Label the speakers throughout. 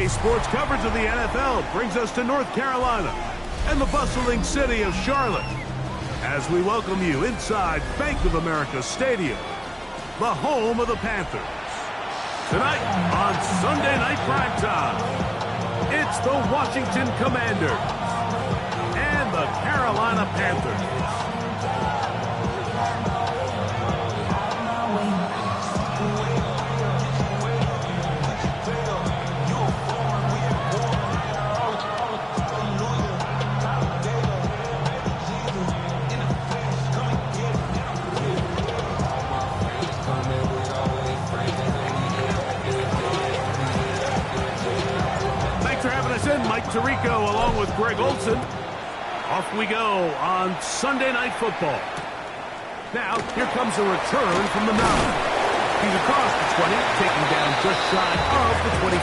Speaker 1: Today's sports coverage of the NFL brings us to North Carolina and the bustling city of Charlotte as we welcome you inside Bank of America Stadium, the home of the Panthers. Tonight on Sunday Night Primetime, it's the Washington Commanders and the Carolina Panthers. Mike Tirico along with Greg Olson. Off we go on Sunday Night Football. Now, here comes a return from the 9. He's across the 20, taking down just shy of the 25.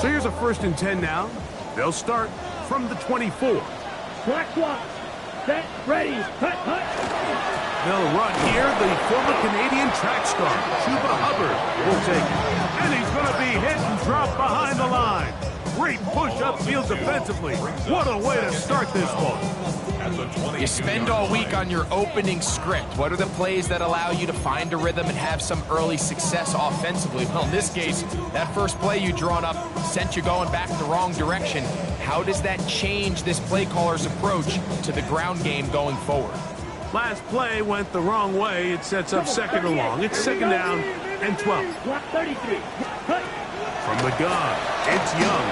Speaker 1: So here's a 1st and 10 now. They'll start from the 24.
Speaker 2: Black one. Set, ready, cut.
Speaker 1: They'll run here. The former Canadian track star, Chuba Hubbard, will take it. And he's going to be hit and dropped behind the line. Great push upfield defensively. What a way to start this one.
Speaker 3: You spend all week on your opening script. What are the plays that allow you to find a rhythm and have some early success offensively? Well, in this case, that first play you drawn up sent you going back the wrong direction. How does that change this play caller's approach to the ground game going forward?
Speaker 1: Last play went the wrong way. It sets up 2nd and long. It's 2nd down and 12.
Speaker 2: Block 33.
Speaker 1: From the gun, it's Young.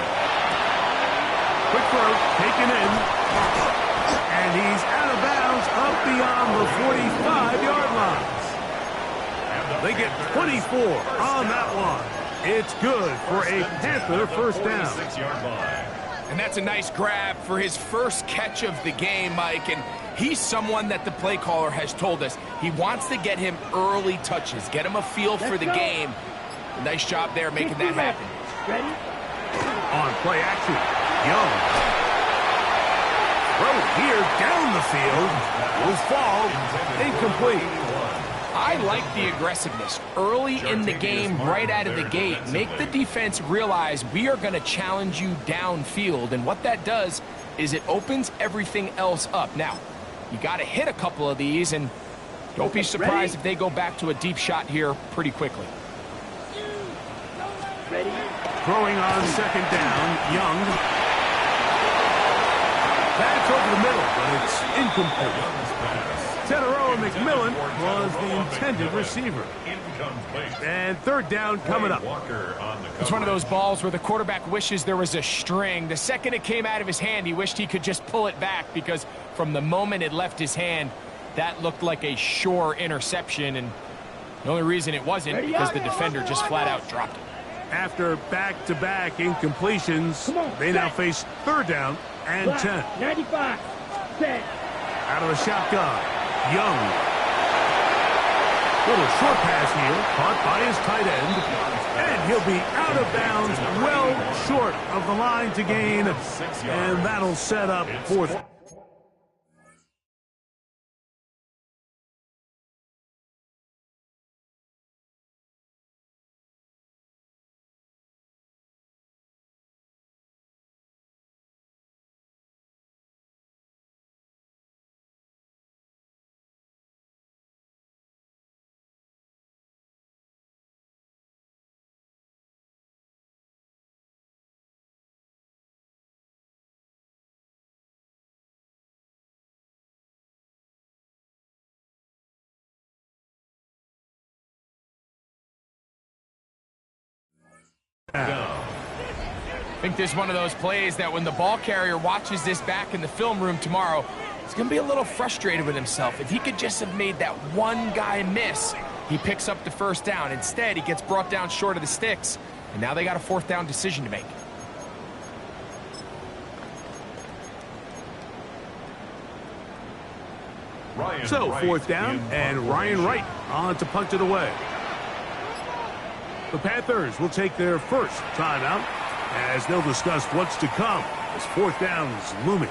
Speaker 1: Quick throw, taken in. And he's out of bounds up beyond the 45-yard line. They get 24 on that one. It's good for a Panther 1st down.
Speaker 3: And that's a nice grab for his first catch of the game, Mike. And he's someone that the play caller has told us he wants to get him early touches, get him a feel for the game. Nice job there making that happen.
Speaker 2: Ready?
Speaker 1: On play action, Young. Throw here down the field. Will fall. Incomplete.
Speaker 3: I like the aggressiveness early in the game, right out of the gate. Make the defense realize we are going to challenge you downfield. And what that does is it opens everything else up. Now, you got to hit a couple of these, and don't be surprised if they go back to a deep shot here pretty quickly.
Speaker 2: Ready?
Speaker 1: Throwing on 2nd down, Young. That's over the middle, but it's incomplete. Teteroa McMillan was the intended receiver. And 3rd down coming up.
Speaker 3: It's one of those balls where the quarterback wishes there was a string. The second it came out of his hand, he wished he could just pull it back because from the moment it left his hand, that looked like a sure interception. And the only reason it wasn't because the defender just flat out dropped it.
Speaker 1: After back-to-back incompletions, they now face 3rd down and 10.
Speaker 2: 95. Set.
Speaker 1: Out of the shotgun, Young. Little short pass here, caught by his tight end. And he'll be out of bounds, well short of the line to gain. And that'll set up 4th.
Speaker 3: I think this is one of those plays that when the ball carrier watches this back in the film room tomorrow, he's going to be a little frustrated with himself. If he could just have made that one guy miss, he picks up the 1st down. Instead, he gets brought down short of the sticks, and now they got a 4th down decision to make.
Speaker 1: So 4th down, and Ryan Wright on to punt it away. The Panthers will take their first timeout as they'll discuss what's to come as 4th down is looming.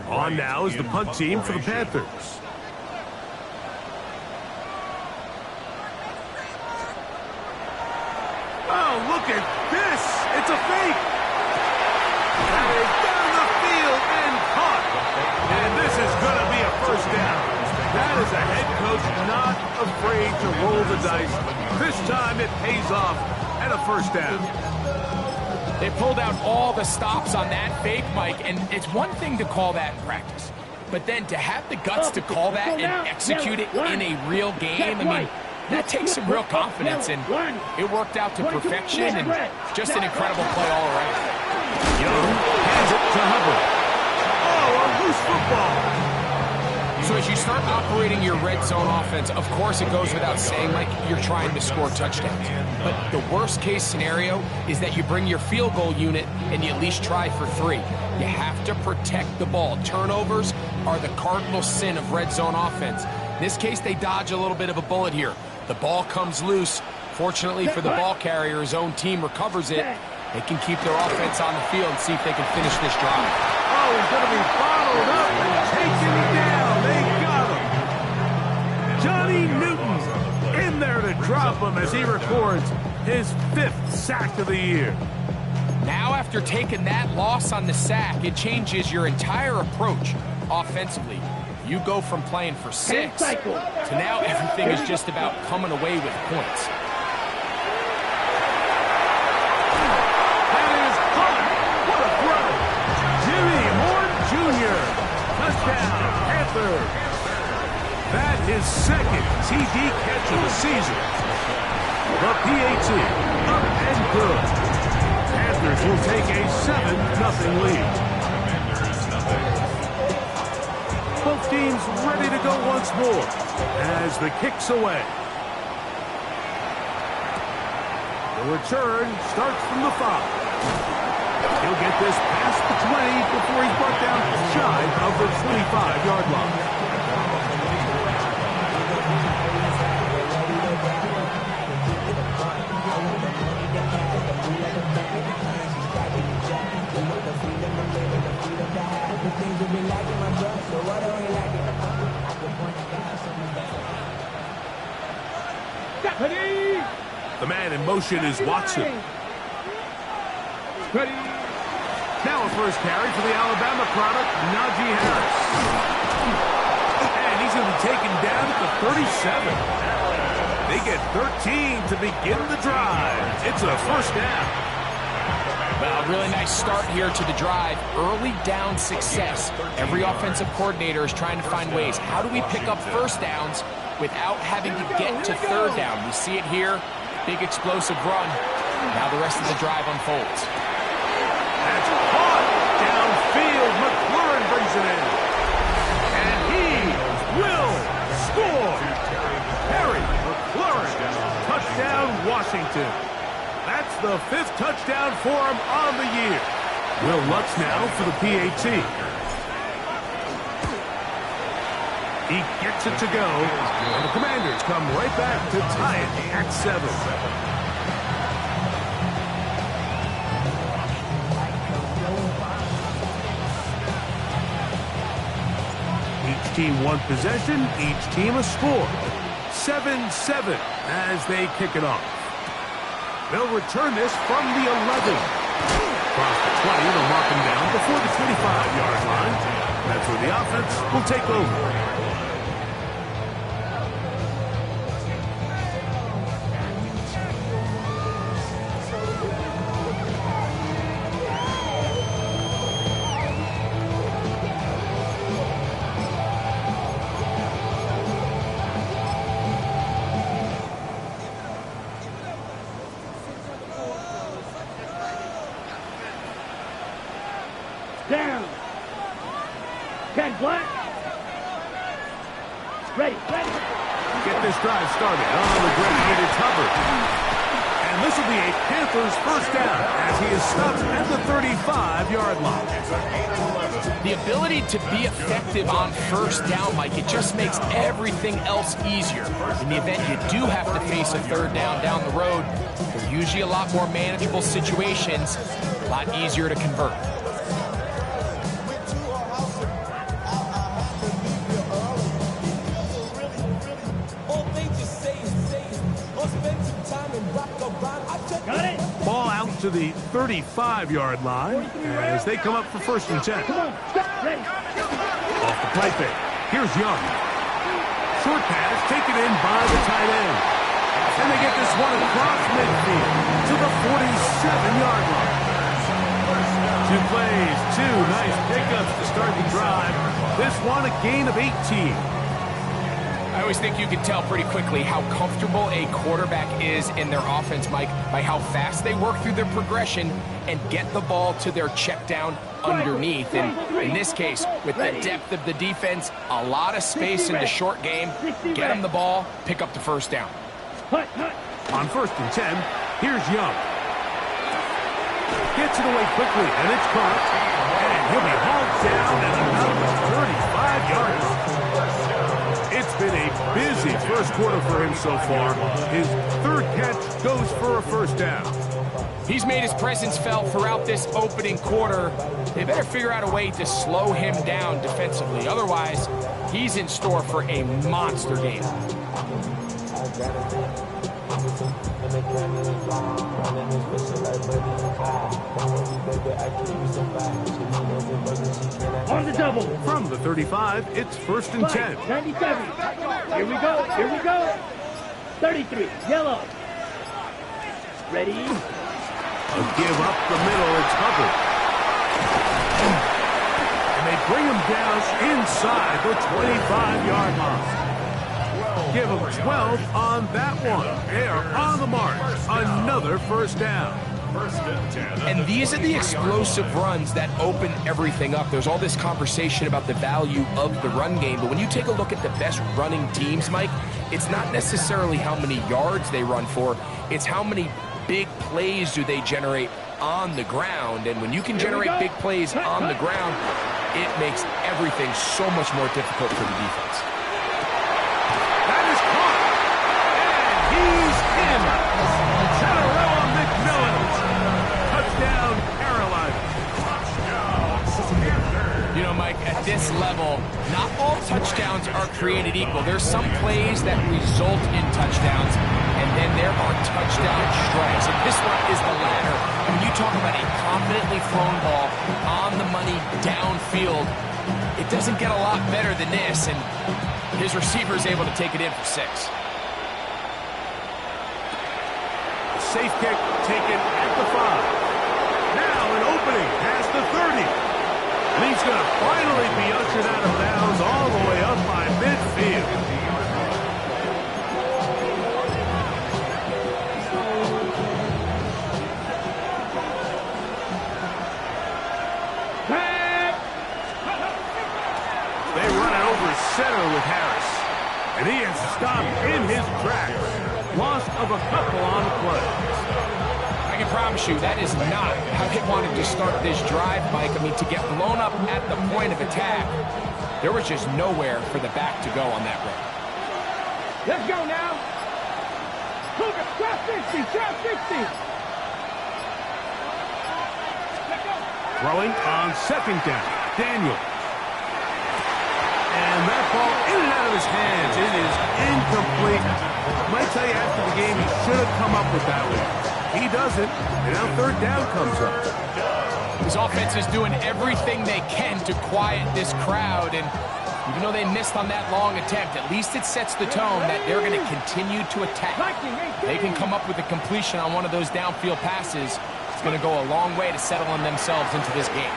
Speaker 1: On now is the punt team for the Panthers. Oh, look at this! It's a fake! That is down the field and caught! And this is going to be a 1st down. That is a head coach not afraid to roll the dice. This time it pays off and a 1st down.
Speaker 3: They pulled out all the stops on that fake, Mike, and it's one thing to call that in practice. But then to have the guts to call that and execute it in a real game, I mean, that takes some real confidence, and it worked out to perfection, and just an incredible play all around.
Speaker 1: Young hands it to Hubbard. Oh, a loose football.
Speaker 3: So as you start operating your red zone offense, of course it goes without saying, Mike, you're trying to score touchdowns. But the worst case scenario is that you bring your field goal unit and you at least try for 3. You have to protect the ball. Turnovers are the cardinal sin of red zone offense. In this case, they dodge a little bit of a bullet here. The ball comes loose. Fortunately for the ball carrier, his own team recovers it. They can keep their offense on the field and see if they can finish this drive.
Speaker 1: Oh, he's going to be followed up and taken down. They got him. Johnny Newton in there to drop him as he records his 5th sack of the year.
Speaker 3: Now, after taking that loss on the sack, it changes your entire approach offensively. You go from playing for 6 to now everything is just about coming away with points.
Speaker 1: That is caught. What a throw. Jimmy Horn Jr. Touchdown, Panthers. That is 2nd TD catch of the season. The PAT up and good. Panthers will take a 7-0 lead. Both teams ready to go once more as the kick's away. The return starts from the 5. He'll get this past the 20 before he's brought down shy of the 25-yard line. The man in motion is Watson.
Speaker 2: Ready.
Speaker 1: Now a first carry for the Alabama product, Najee Harris. And he's going to be taken down at the 37. They get 13 to begin the drive. It's a 1st down.
Speaker 3: Well, a really nice start here to the drive. Early down success. Every offensive coordinator is trying to find ways. How do we pick up 1st downs without having to get to 3rd down? We see it here. Big explosive run. Now the rest of the drive unfolds.
Speaker 1: That's caught downfield. McLaurin brings it in. And he will score. Harry McLaurin. Touchdown, Washington. That's the 5th touchdown for him on the year. Will Lutz now for the PAT. He gets it to go. And the Commanders come right back to tie it at 7. Each team one possession, each team a score. 7-7 as they kick it off. They'll return this from the 11. Across the 20, they'll mark him down before the 25-yard line. That's where the offense will take over.
Speaker 2: Down. Ken Black. Ready.
Speaker 1: Get this drive started on the ground. It's Hubbard. And this will be a Panthers first down as he is stopped at the 35-yard line.
Speaker 3: The ability to be effective on first down, Mike, it just makes everything else easier. In the event you do have to face a third down the road, they're usually a lot more manageable situations, a lot easier to convert.
Speaker 2: Got it.
Speaker 1: Ball out to the 35-yard line as they come up for 1st and 10.
Speaker 2: Come on. Stop. Ready.
Speaker 1: Off the play fake. Here's Young. Short pass taken in by the tight end. And they get this one across midfield to the 47-yard line. 2 plays, 2 nice pickups to start the drive. This one a gain of 18.
Speaker 3: I always think you can tell pretty quickly how comfortable a quarterback is in their offense, Mike, by how fast they work through their progression and get the ball to their check down underneath. And in this case, with the depth of the defense, a lot of space in the short game, get them the ball, pick up the first down.
Speaker 1: On 1st and 10, here's Young. Gets it away quickly, and it's caught. And he'll be hauled down at about the 35-yard line. It's been a busy first quarter for him so far. His 3rd catch goes for a first down.
Speaker 3: He's made his presence felt throughout this opening quarter. They better figure out a way to slow him down defensively. Otherwise, he's in store for a monster game.
Speaker 2: On the double.
Speaker 1: From the 35, it's 1st and 10.
Speaker 2: 97. Here we go. Here we go. 33. Yellow. Ready.
Speaker 1: A give up the middle. It's Hubbard. And they bring him down inside the 25-yard line. Give him 12 on that one. They are on the mark. Another first down.
Speaker 3: And these are the explosive runs that open everything up. There's all this conversation about the value of the run game, but when you take a look at the best running teams, Mike, it's not necessarily how many yards they run for, it's how many big plays do they generate on the ground. And when you can generate big plays on the ground, it makes everything so much more difficult for the defense.
Speaker 1: That is caught. And he's in. Chanarella McMillan. Touchdown, Carolina.
Speaker 3: You know, Mike, at this level, not all touchdowns are created equal. There's some plays that result in touchdowns, and then there are touchdown strikes. And this one is the latter. And when you talk about a confidently thrown ball on the money downfield, it doesn't get a lot better than this. And his receiver is able to take it in for 6.
Speaker 1: Safe kick taken at the 5. Now an opening past the 30. And he's going to finally be ushered out of bounds all the way up by midfield. They run it over center with Harris. And he is stopped in his tracks. Loss of a couple on the play.
Speaker 3: I can promise you that is not how they wanted to start this drive, Mike. I mean, to get blown up at the point of attack, there was just nowhere for the back to go on that run.
Speaker 2: Let's go now. Cougar, drop 50, drop 50.
Speaker 1: Throwing on 2nd down. Daniel. And that ball in and out of his hands. It is incomplete. I might tell you after the game he should have come up with that one. He doesn't, and now 3rd down comes up.
Speaker 3: His offense is doing everything they can to quiet this crowd, and even though they missed on that long attempt, at least it sets the tone that they're going to continue to attack. They can come up with a completion on one of those downfield passes. It's going to go a long way to settling themselves into this game.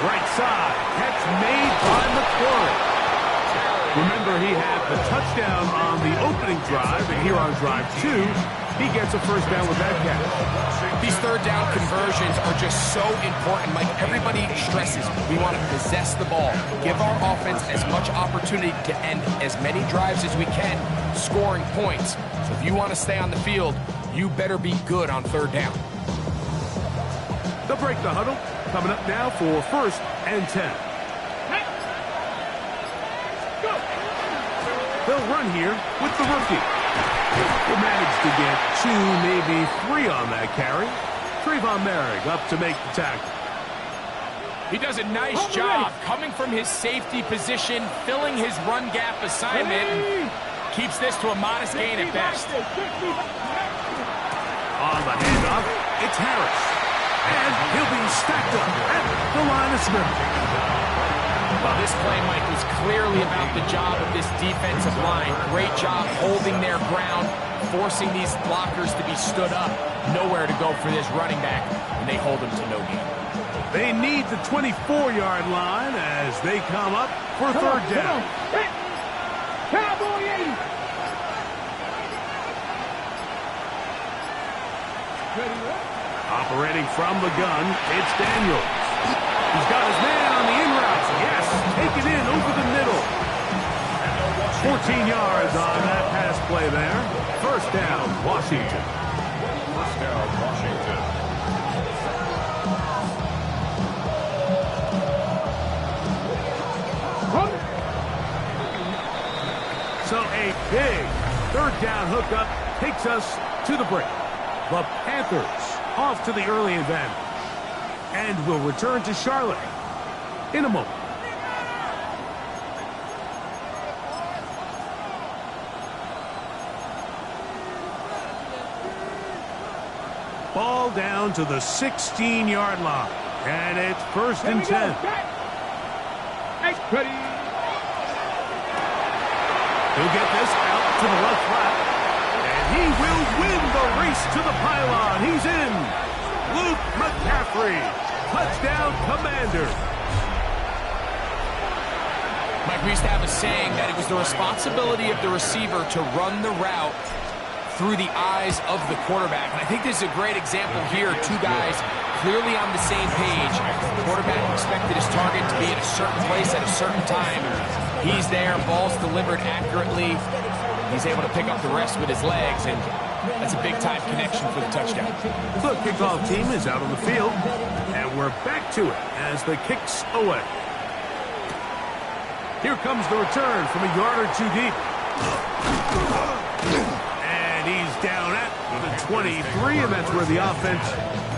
Speaker 1: Right side, catch made by McCoy. Remember, he had the touchdown on the opening drive, and here on drive 2, he gets a first down with that catch.
Speaker 3: These 3rd down conversions are just so important, Mike. Everybody stresses we want to possess the ball, give our offense as much opportunity to end as many drives as we can, scoring points. So if you want to stay on the field, You better be good on third down.
Speaker 1: They'll break the huddle. Coming up now for 1st and 10. They'll run here with the rookie. He'll manage to get 2, maybe 3 on that carry. Trayvon Merrick up to make the tackle.
Speaker 3: He does a nice job coming from his safety position, filling his run gap assignment, and keeps this to a modest gain at best.
Speaker 1: On the handoff, it's Harris. And he'll be stacked up at the line of scrimmage.
Speaker 3: Well, this play, Mike, was clearly about the job of this defensive line. Great job holding their ground, forcing these blockers to be stood up. Nowhere to go for this running back, and they hold him to no gain.
Speaker 1: They need the 24-yard line as they come up for third down.
Speaker 2: Cowboy 80.
Speaker 1: Operating from the gun, it's Daniels. He's got his man on the in route. Yes, take it in over the middle. 14 yards on that pass play there. First down, Washington.
Speaker 4: First down, Washington.
Speaker 1: So a big third down hookup takes us to the break. The Panthers off to the early advantage. And will return to Charlotte in a moment. Ball down to the 16-yard line. And it's 1st and 10.
Speaker 2: Ready.
Speaker 1: He'll get this out to the left flat. And he will win the race to the pylon. He's in. Luke McCaffrey. Touchdown, Commander.
Speaker 3: Mike, we used to have a saying that it was the responsibility of the receiver to run the route through the eyes of the quarterback. And I think this is a great example here. 2 guys clearly on the same page. The quarterback expected his target to be at a certain place at a certain time. He's there, ball's delivered accurately. He's able to pick up the rest with his legs, and that's a big-time connection for the touchdown.
Speaker 1: The kickoff team is out on the field, and we're back to it as the kick's away. Here comes the return from a yard or 2 deep. And he's down at the 23, and that's where the offense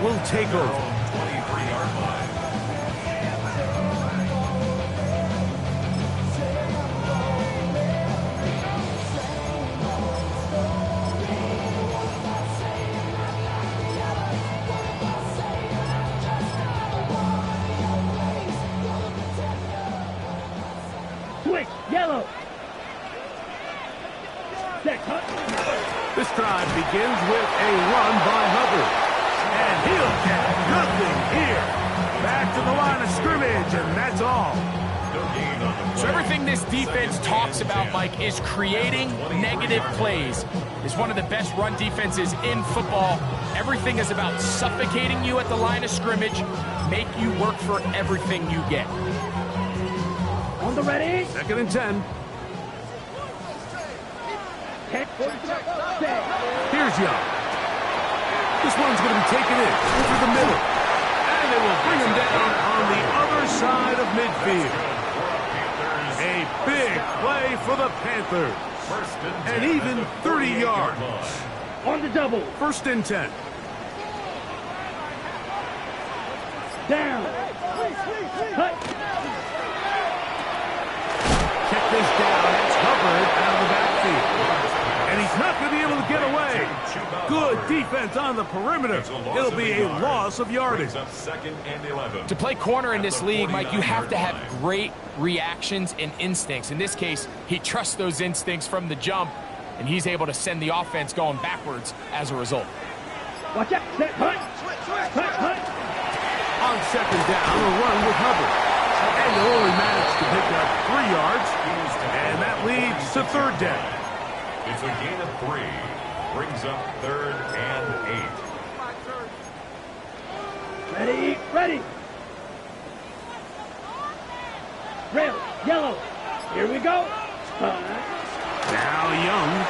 Speaker 1: will take over.
Speaker 4: 23-yard line.
Speaker 2: Switch. Yellow. Set. Cut.
Speaker 1: This drive begins with a run by Hubbard. And he'll get nothing here. Back to the line of scrimmage, and that's all.
Speaker 3: So everything this defense talks about, Mike, is creating negative plays. It's one of the best run defenses in football. Everything is about suffocating you at the line of scrimmage, make you work for everything you get.
Speaker 2: On the ready.
Speaker 1: 2nd and 10. Here's Young. This one's going to be taken in over the middle. And they will bring him down on the other side of midfield. A big play for the Panthers. And even 30 yards.
Speaker 2: On the double.
Speaker 1: 1st and 10.
Speaker 2: Down. Cut.
Speaker 1: Check this down. It's Hubbard out of the backfield. And he's not going to be able to get away. Good defense on the perimeter. It'll be a loss of yardage.
Speaker 4: 2nd and 11.
Speaker 3: To play corner in this league, Mike, you have to have great reactions and instincts. In this case, he trusts those instincts from the jump, and he's able to send the offense going backwards as a result.
Speaker 2: Watch out. Set. Hunt. Hunt.
Speaker 1: On 2nd down, a run with Hubbard. And they'll only manage to pick up 3 yards. And that leads to 3rd down.
Speaker 4: It's a gain of 3. Brings up 3rd and 8.
Speaker 2: Ready. Ready. Red. Yellow. Here we go.
Speaker 1: Now Young.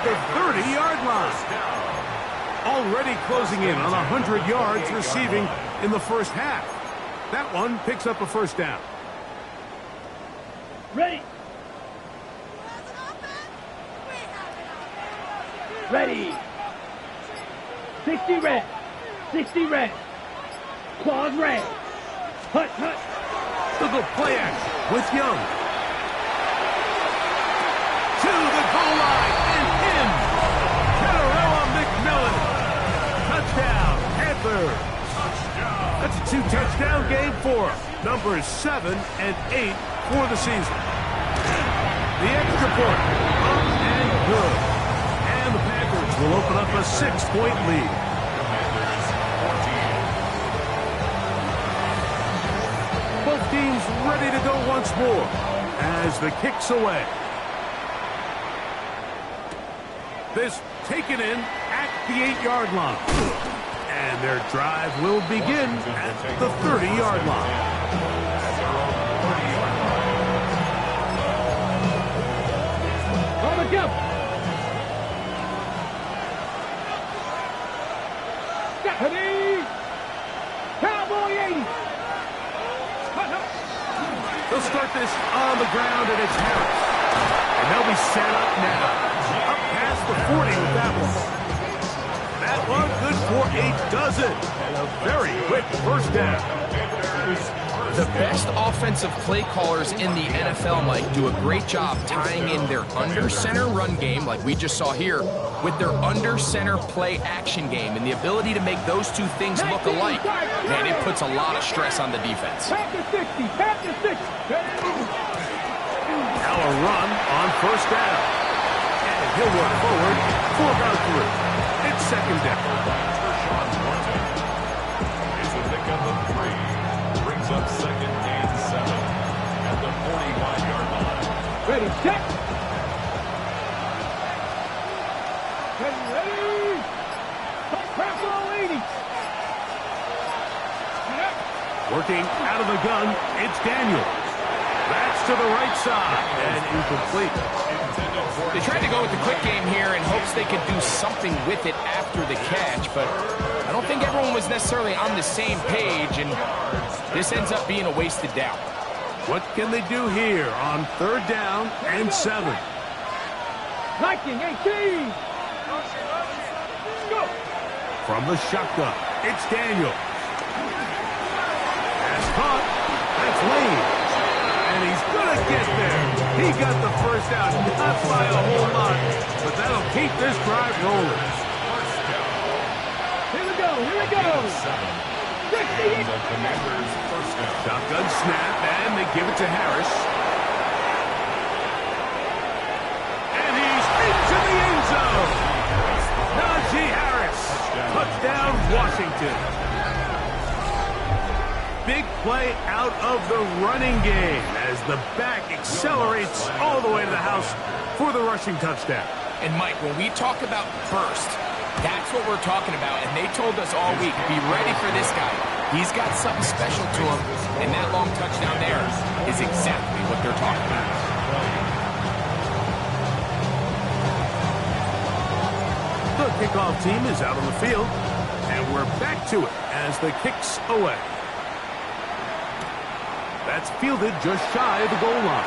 Speaker 1: the 30-yard line. Already closing in on 100 yards receiving in the first half. That one picks up a first down.
Speaker 2: Ready. Ready. 60 red. 60 red. Claws red. Hut, hut.
Speaker 1: Look at play action with Young. To the goal line and in. Catarella McMillan. Touchdown, Panthers. That's a 2-touchdown game for him. Numbers 7 and 8 for the season. The extra point, up and good. And the Panthers will open up a 6-point lead. Both teams ready to go once more as the kick's away. This taken in at the 8-yard line. And their drive will begin at the 30-yard line.
Speaker 2: On the jump. Ready. Cowboy 80.
Speaker 1: They'll start this on the ground, and it's Harris. And they'll be set up now. Up past the 40 with that one. That one good for a dozen. And a very quick first down.
Speaker 3: The best offensive play callers in the NFL, Mike, do a great job tying in their under-center run game, like we just saw here, with their under-center play action game. And the ability to make those two things look alike, man, it puts a lot of stress on the defense.
Speaker 2: Panther 60. Panther 60.
Speaker 1: Now a run on first down. And he'll work forward for about 3. It's second down.
Speaker 4: It's a pickup of 3. Brings up 2nd and 7 at the 45-yard line.
Speaker 2: Ready, set. Ready. Crackle 80.
Speaker 1: Working out of the gun, it's Daniels. That's to the right side and incomplete.
Speaker 3: They tried to go with the quick game here in hopes they could do something with it after the catch, but I don't think everyone was necessarily on the same page, and this ends up being a wasted down.
Speaker 1: What can they do here on 3rd down and 7?
Speaker 2: Liking 18. Go.
Speaker 1: From the shotgun, it's Daniels. Pass caught. That's Lane. And he's going to get there. He got the first out, not by a whole lot, but that'll keep this drive rolling.
Speaker 2: Here we go. Here we go. 68.
Speaker 4: The Commanders' first down.
Speaker 1: Shotgun snap, and they give it to Harris. And he's into the end zone. Najee Harris. Touchdown, Washington. Big play out of the running game as the back accelerates all the way to the house for the rushing touchdown.
Speaker 3: And Mike, when we talk about burst, that's what we're talking about. And they told us all week, be ready for this guy. He's got something special to him. And that long touchdown there is exactly what they're talking about.
Speaker 1: The kickoff team is out on the field. And we're back to it as the kick's away. That's fielded just shy of the goal line.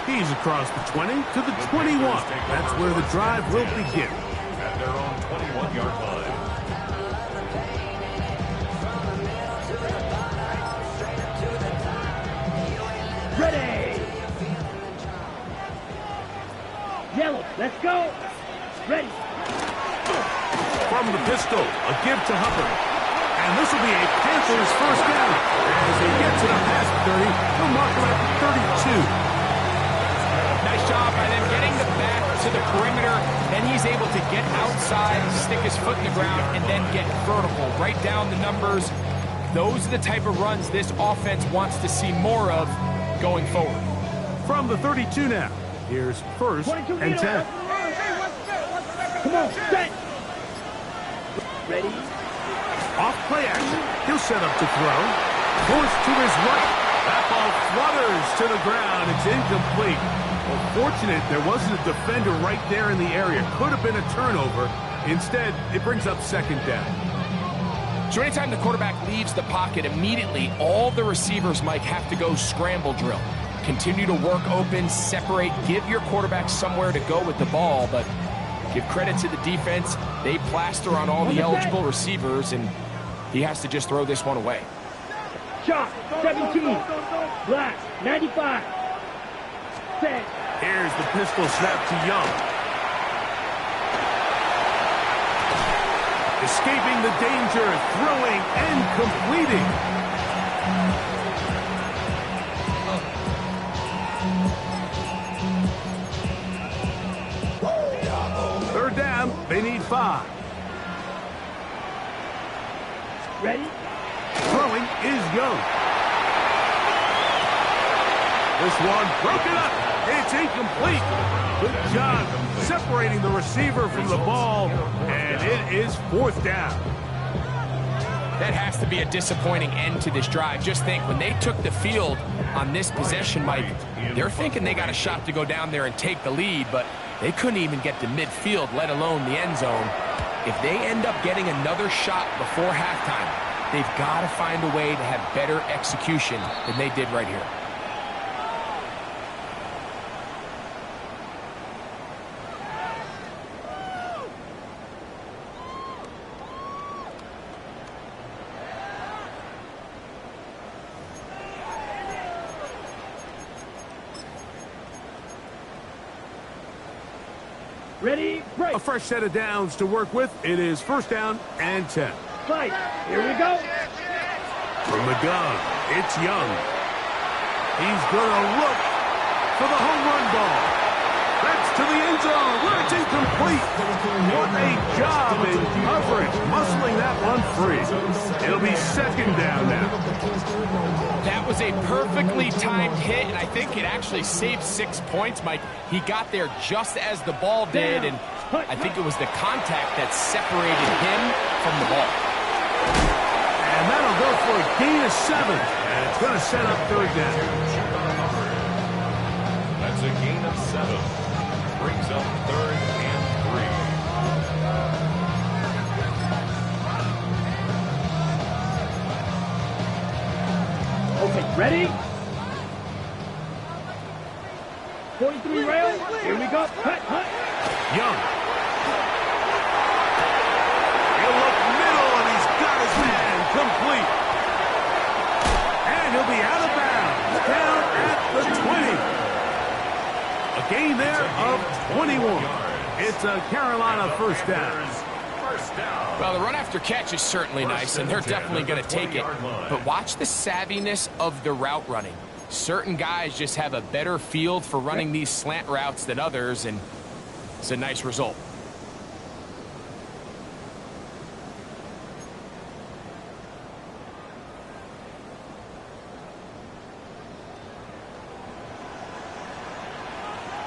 Speaker 1: He's across the 20 to the 21. That's where the drive will begin.
Speaker 4: At their own 21-yard line.
Speaker 2: Ready. Yellow. Let's go. Ready.
Speaker 1: From the pistol, a give to Hubbard. And this will be a Panthers first down. As they get to the past 30, they'll mark him at 32.
Speaker 3: Nice job by them getting the back to the perimeter. Then he's able to get outside, stick his foot in the ground, and then get vertical. Right down the numbers. Those are the type of runs this offense wants to see more of going forward.
Speaker 1: From the 32 now, here's 1st and 10.
Speaker 2: Come on, set. Ready.
Speaker 1: Off play action. He'll set up to throw. Forced to his right. That ball flutters to the ground. It's incomplete. Well, fortunate there wasn't a defender right there in the area. Could have been a turnover. Instead, it brings up second down.
Speaker 3: So anytime the quarterback leaves the pocket, immediately all the receivers, Mike, have to go scramble drill. Continue to work open, separate, give your quarterback somewhere to go with the ball, but give credit to the defense. They plaster on all the eligible receivers, and he has to just throw this one away.
Speaker 2: Shot, 17, black, 95, set.
Speaker 1: Here's the pistol snap to Young. Escaping the danger, throwing and completing. Third down, they need 5.
Speaker 2: Ready?
Speaker 1: Throwing is Young. This one broken up. It's incomplete. Good job separating the receiver from the ball, and it is 4th down.
Speaker 3: That has to be a disappointing end to this drive. Just think, when they took the field on this possession, Mike, they're thinking they got a shot to go down there and take the lead, but they couldn't even get to midfield, let alone the end zone. If they end up getting another shot before halftime, they've got to find a way to have better execution than they did right here.
Speaker 2: Ready, break.
Speaker 1: A fresh set of downs to work with. It is 1st down and 10.
Speaker 2: Fight. Here we go.
Speaker 1: From the gun, it's Young. He's going to look for the home run ball. That's to the end zone where it's incomplete. What a job in coverage, muscling that one free. It'll be 2nd down now.
Speaker 3: That was a perfectly timed hit, and I think it actually saved 6 points, Mike. He got there just as the ball did, and I think it was the contact that separated him from the ball.
Speaker 1: And that'll go for a gain of 7. And it's going to set up 3rd down.
Speaker 4: That's a gain of 7. Brings up 3rd and 3.
Speaker 2: Okay, ready? 43 rail. Here we go. Cut, cut.
Speaker 1: Young. He'll look middle, and he's got his man complete. And he'll be out of bounds, down at the 20. A gain there of 21. It's a Carolina 1st down.
Speaker 3: Well, the run after catch is certainly nice, and they're definitely going to take it. But watch the savviness of the route running. Certain guys just have a better field for running these slant routes than others, and it's a nice result.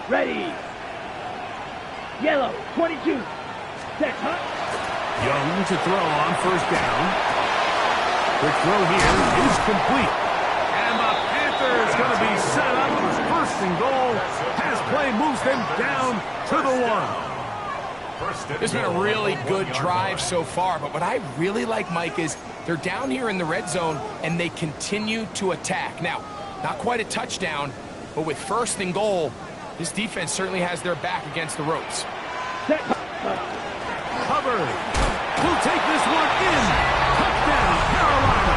Speaker 2: Ready. Yellow, 22. Set, hut.
Speaker 1: Young to throw on 1st down. Quick throw here is complete. And the Panthers going to be set up for 1st and goal. Pass play moves them down to the 1.
Speaker 3: It's been a really good drive so far, but what I really like, Mike, is they're down here in the red zone, and they continue to attack. Now, not quite a touchdown, but with 1st and goal, this defense certainly has their back against the ropes.
Speaker 2: Set,
Speaker 1: Hubbard will take this one in. Touchdown, Carolina.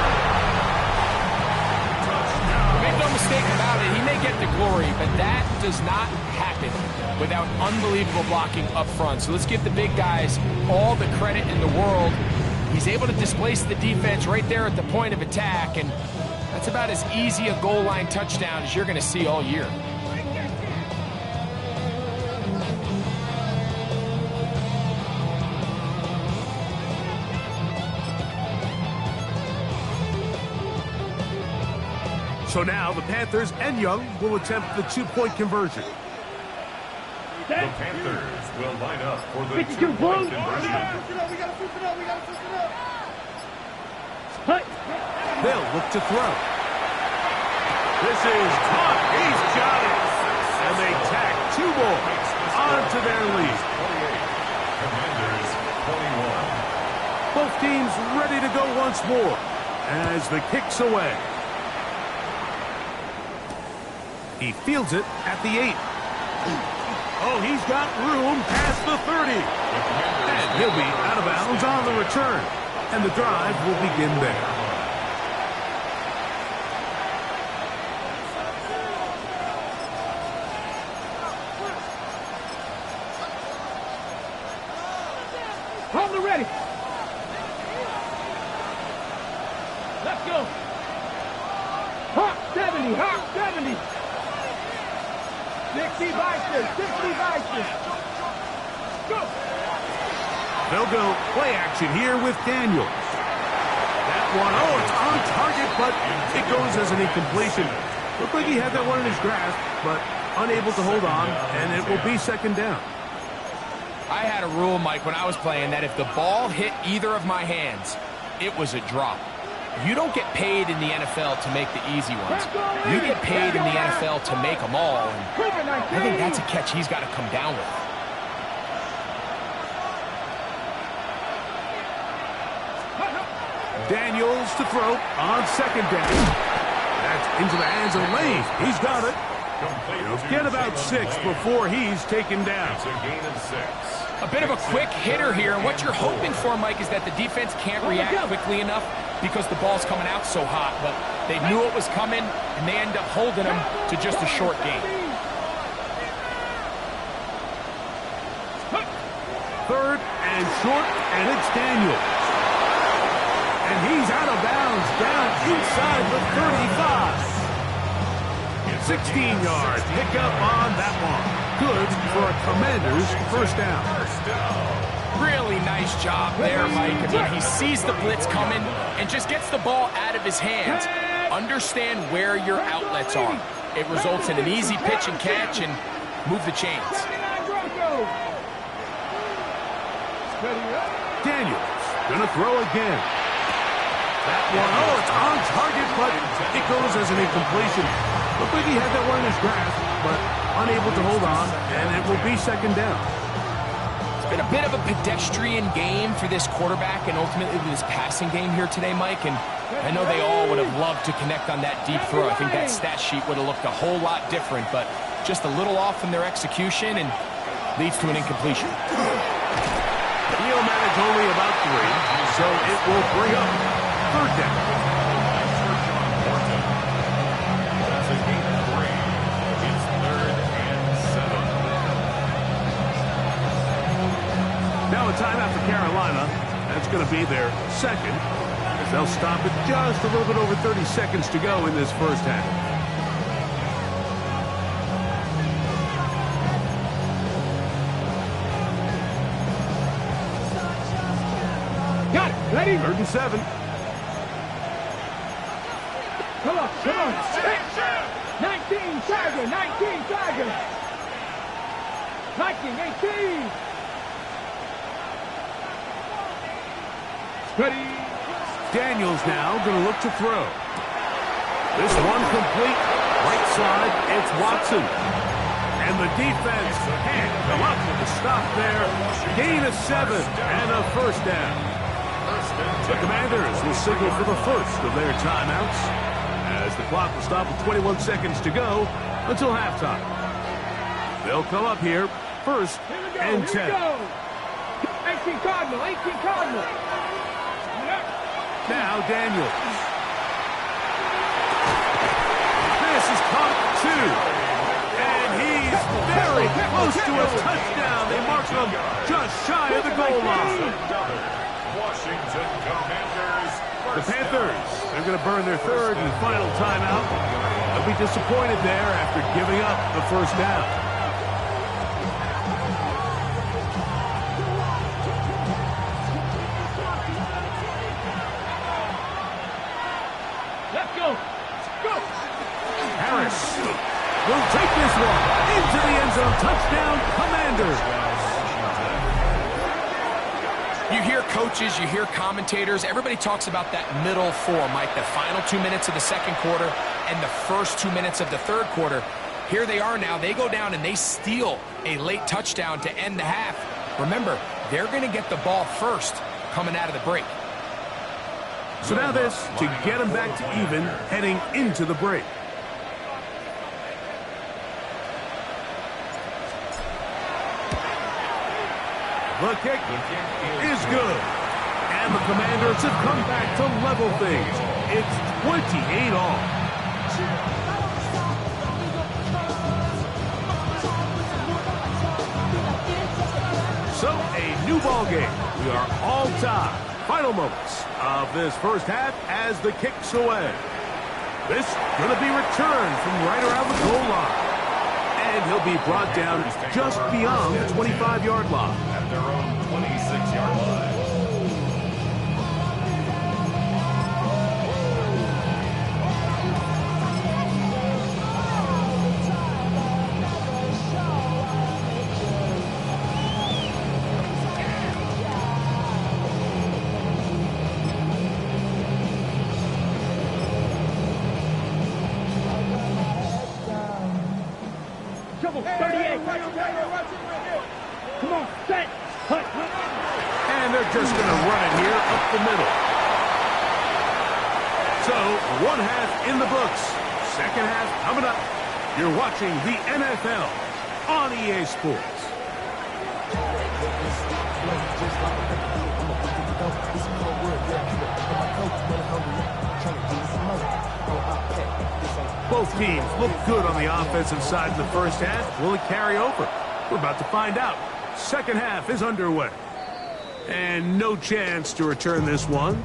Speaker 3: Make no mistake about it, he may get the glory, but that does not happen without unbelievable blocking up front. So let's give the big guys all the credit in the world. He's able to displace the defense right there at the point of attack, and that's about as easy a goal line touchdown as you're going to see all year.
Speaker 1: So now the Panthers and Young will attempt the 2-point conversion.
Speaker 4: The Panthers will line up for the
Speaker 2: 52
Speaker 4: 2-point
Speaker 2: blue.
Speaker 4: conversion.
Speaker 2: Hut.
Speaker 1: They'll look to throw. This is caught. He's got it. And they tap 2 more. On to their lead.
Speaker 4: 28. Commanders 21.
Speaker 1: Both teams ready to go once more as the kick's away. He fields it at the 8. Oh, he's got room past the 30. And he'll be out of bounds on the return. And the drive will begin there.
Speaker 2: Hold the ready. Let's go. Hawk 70, Hawk 70. 60 Vikings, 60 Vikings. Go.
Speaker 1: They'll go play action here with Daniels. That one, oh, it's on target, but it goes as an incompletion. Looked like he had that one in his grasp, but unable to hold on, and it will be second down.
Speaker 3: I had a rule, Mike, when I was playing that if the ball hit either of my hands, it was a drop. You don't get paid in the NFL to make the easy ones. You get paid in the NFL to make them all. And I think that's a catch he's got to come down with.
Speaker 1: Daniels to throw on second down. That's into the hands of Lane. He's got it. He'll get about 6 before he's taken down.
Speaker 4: It's a gain of 6.
Speaker 3: A bit of a quick hitter here, and what you're hoping for, Mike, is that the defense can't react quickly enough because the ball's coming out so hot, but they knew it was coming, and they end up holding them to just a short gain.
Speaker 1: Third and short, and it's Daniels. And he's out of bounds, down inside the 35. 16-yard pickup on that one. Good for a Commanders first down.
Speaker 3: Really nice job there, Mike. I mean, he sees the blitz coming and just gets the ball out of his hands. Understand where your outlets are. It results in an easy pitch and catch and move the chains.
Speaker 1: Daniels gonna throw again. That one, oh, it's on target, but it goes as an incompletion. Looked like he had that one in his grasp, but unable to hold on, and it will be second down.
Speaker 3: It's been a bit of a pedestrian game for this quarterback and ultimately this passing game here today, Mike, and I know they all would have loved to connect on that deep throw. I think that stat sheet would have looked a whole lot different, but just a little off in their execution and leads to an incompletion.
Speaker 1: He'll manage only about 3, so it will bring up third down.
Speaker 4: That's a gain of 3. It's 3rd and 7.
Speaker 1: Now a timeout for Carolina. That's going to be their second, as they'll stop it just a little bit over 30 seconds to go in this first half.
Speaker 2: Got it. Ready?
Speaker 1: 3rd and 7.
Speaker 2: Come on, come on. 19 Tiger, 19 Tiger. 19, 18. Ready.
Speaker 1: Daniels now going to look to throw. This one complete. Right side, it's Watson. And the defense can't come up with a stop there. Gain of 7 and a first down. The Commanders will signal for the first of their timeouts, as the clock will stop with 21 seconds to go until halftime. They'll come up here, 1st and 10.
Speaker 2: 18 Cardinal, 18 Cardinal.
Speaker 1: Now Daniels. This is caught 2. And he's very close to a touchdown. They mark him just shy of the goal line.
Speaker 4: Washington Commanders.
Speaker 1: The Panthers, they're going to burn their 3rd and final timeout. They'll be disappointed there after giving up the first down.
Speaker 2: Let's go. Go.
Speaker 1: Harris will take this one into the end zone. Touchdown, Commanders.
Speaker 3: You hear coaches, you hear commentators, everybody talks about that middle 4, Mike, the final 2 minutes of the second quarter and the first 2 minutes of the third quarter. Here they are now. They go down and they steal a late touchdown to end the half. Remember, they're going to get the ball first coming out of the break.
Speaker 1: So now this to get them back to even heading into the break. The kick is good. And the Commanders have come back to level things. It's 28 all. So a new ball game. We are all tied. Final moments of this first half as the kick's away. This going to be returned from right around the goal line. And he'll be brought down just beyond the 25-yard line.
Speaker 4: At their own 26-yard line.
Speaker 2: Trouble, 38. Come on, set. Hut.
Speaker 1: And they're just going to run it here up the middle. So, one half in the books. Second half coming up. You're watching the NFL on EA Sports. Both teams look good on the offensive side in the first half. Will it carry over? We're about to find out. Second half is underway. And no chance to return this one.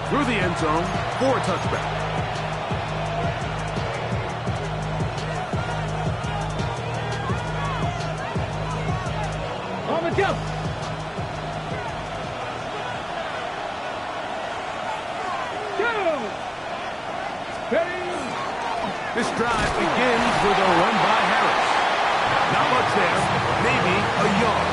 Speaker 1: Through the end zone for a touchback.
Speaker 2: On the jump. Go. Ready.
Speaker 1: This drive begins with a run by Harris. Not much there, maybe a yard.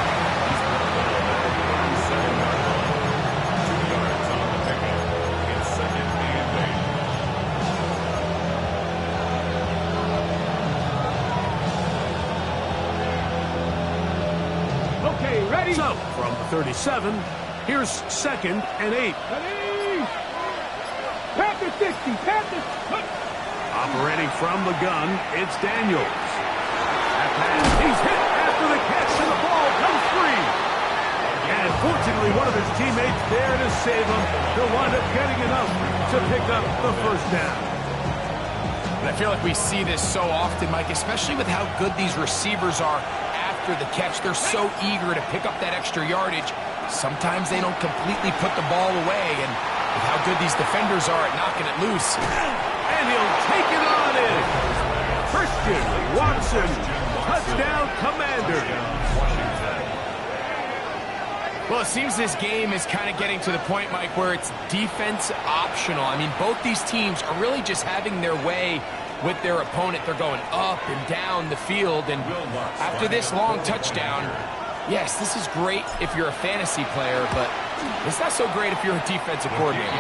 Speaker 2: Okay, ready.
Speaker 1: So, from the 37, here's 2nd and 8.
Speaker 2: Ready. Panthers 60. Panthers.
Speaker 1: Operating from the gun, it's Daniels. That pass, he's hit after the catch, and the ball comes free. And fortunately, one of his teammates there to save him. He'll wind up getting enough to pick up the first down.
Speaker 3: And I feel like we see this so often, Mike, especially with how good these receivers are after the catch. They're so eager to pick up that extra yardage. Sometimes they don't completely put the ball away, and with how good these defenders are at knocking it loose.
Speaker 1: And he'll take it on in. Christian Watson, touchdown Commander.
Speaker 3: Well, it seems this game is kind of getting to the point, Mike, where it's defense optional. I mean, both these teams are really just having their way with their opponent. They're going up and down the field, and after this long touchdown, yes, this is great if you're a fantasy player, but it's not so great if you're a defensive coordinator.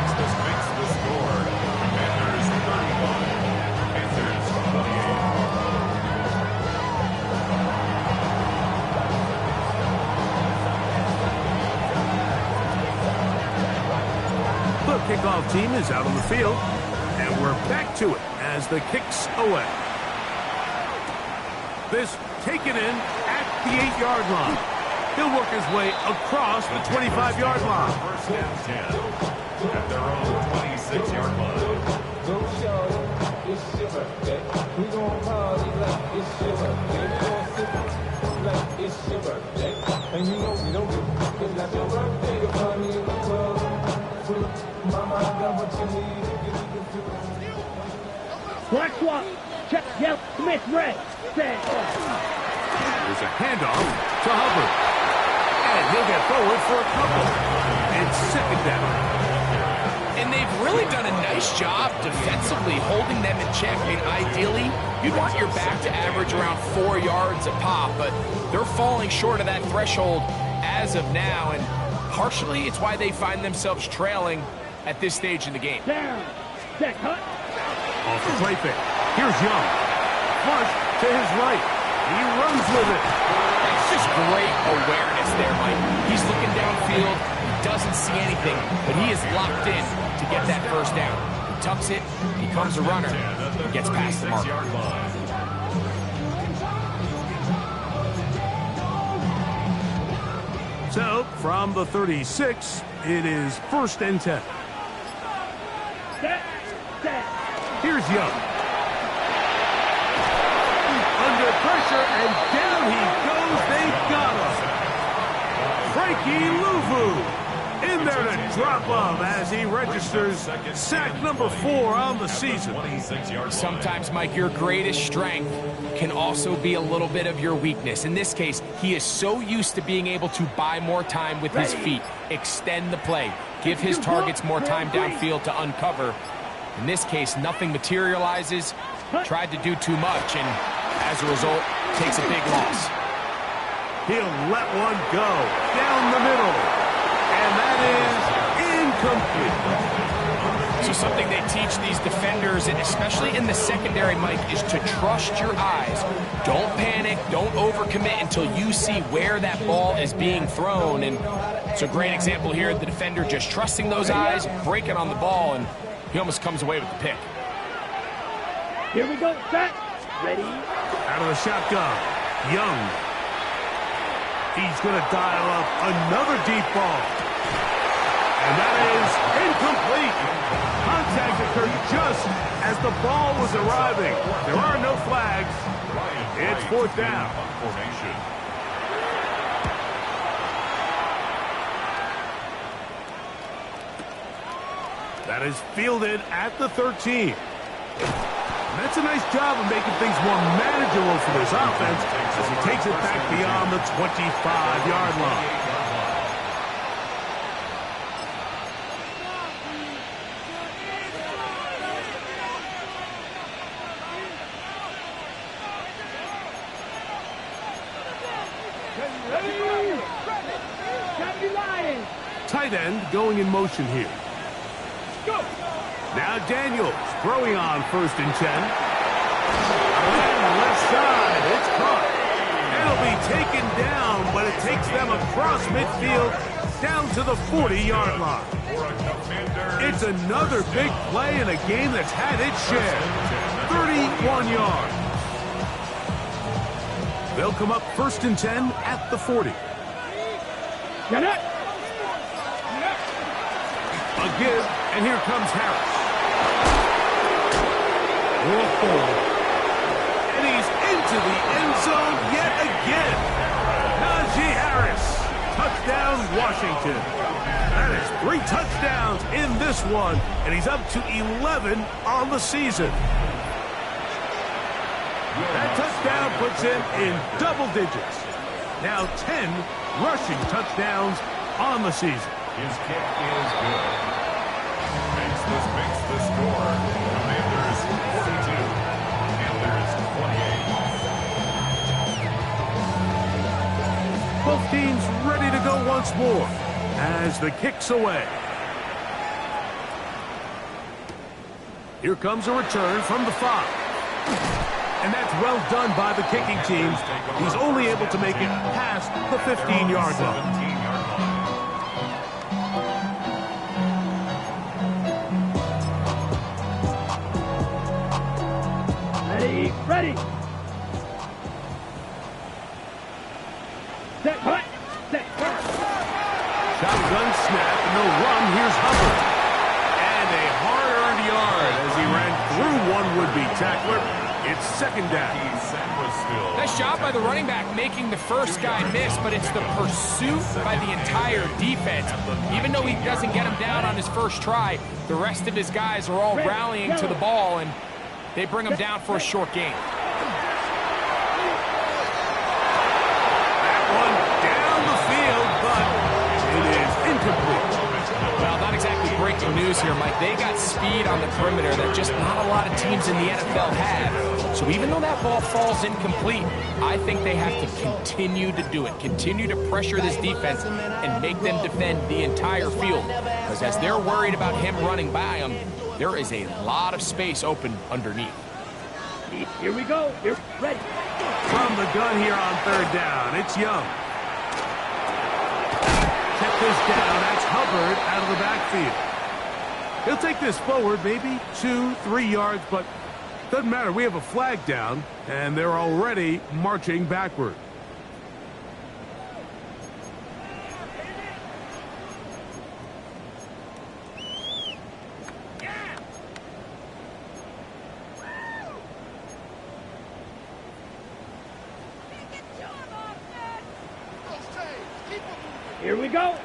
Speaker 4: Makes the score. Commanders 31. Panthers 28.
Speaker 1: The kickoff team is out on the field, and we're back to it as the kick's away. This taken in at the 8-yard line. He'll work his way across the 25-yard line.
Speaker 4: First and 10 at their own 26-yard line.
Speaker 5: Go show, it's your birthday. We gon' party like it's your birthday. We gon' sip like it's your birthday. And you know we don't give a it's not your birthday. You'll find me in the club. Mama, I got what you need to get you to.
Speaker 2: Black swap. Check. Yep. Smith. Red. Set.
Speaker 1: There's a handoff to Hubbard. And he'll get forward for a couple. It's 2nd down.
Speaker 3: And they've really done a nice job defensively holding them in check. I mean, ideally, you'd want your back to average around 4 yards a pop, but they're falling short of that threshold as of now, and partially it's why they find themselves trailing at this stage in the game.
Speaker 2: Down. Set. Cut.
Speaker 1: Off the play fake. Here's Young. Flush to his right. He runs with it.
Speaker 3: It's just great awareness there, Mike. He's looking downfield. He doesn't see anything, but he is locked in to get that first down. He tucks it, becomes a runner, and gets past the mark.
Speaker 1: So, from the 36, it is 1st and 10.
Speaker 2: Set.
Speaker 1: Here's Young. Under pressure, and down he goes. They got him. Frankie Louvu in there to drop him as he registers sack number 4 on the season.
Speaker 3: Sometimes, Mike, your greatest strength can also be a little bit of your weakness. In this case, he is so used to being able to buy more time with his feet, extend the play, give his targets more time downfield to uncover. In this case, nothing materializes, tried to do too much, and as a result, takes a big loss.
Speaker 1: He'll let one go down the middle, and that is incomplete.
Speaker 3: So something they teach these defenders, and especially in the secondary, Mike, is to trust your eyes. Don't panic, don't overcommit until you see where that ball is being thrown. And it's a great example here, the defender just trusting those eyes, breaking on the ball, and he almost comes away with the pick.
Speaker 2: Here we go. Set. Ready.
Speaker 1: Out of the shotgun, Young. He's going to dial up another deep ball. And that is incomplete. Contact occurred just as the ball was arriving. There are no flags. It's 4th down. That is fielded at the 13. And that's a nice job of making things more manageable for this offense as he takes it back beyond the 25-yard line. Tight end going in motion here.
Speaker 2: Go.
Speaker 1: Now Daniels throwing on 1st and 10. And left side, it's caught. It'll be taken down, but it takes them across midfield down to the 40-yard line. It's another big play in a game that's had its share. 31 yards. They'll come up 1st and 10 at the 40.
Speaker 2: Get it.
Speaker 1: A give, and here comes Harris. And he's into the end zone yet again. Najee Harris. Touchdown, Washington. That is 3 touchdowns in this one, and he's up to 11 on the season. That touchdown puts him in double digits. Now 10 rushing touchdowns on the season.
Speaker 4: His kick is good. Makes the score. Commanders 42. Panthers 28.
Speaker 1: Both teams ready to go once more as the kick's away. Here comes a return from the 5. And that's well done by the kicking teams. He's only able to make it past the 15-yard line.
Speaker 2: Ready. Set. Cut. Set.
Speaker 1: Shotgun snap, no run. Here's Hubbard. And a hard-earned yard as he ran through one would-be tackler. It's 2nd down.
Speaker 3: Nice job by the running back making the first guy miss, but it's the pursuit by the entire defense. Even though he doesn't get him down on his first try, the rest of his guys are all rallying to the ball, and they bring him down for a short gain.
Speaker 1: That one down the field, but it is incomplete.
Speaker 3: Well, not exactly breaking news here, Mike. They got speed on the perimeter that just not a lot of teams in the NFL have. So even though that ball falls incomplete, I think they have to continue to do it, continue to pressure this defense and make them defend the entire field. Because as they're worried about him running by them, there is a lot of space open underneath.
Speaker 2: Here we go. Here, ready.
Speaker 1: From the gun here on third down, it's Young. Check this down. That's Hubbard out of the backfield. He'll take this forward, maybe 2-3 yards, but doesn't matter. We have a flag down, and they're already marching backward.
Speaker 2: Here we go.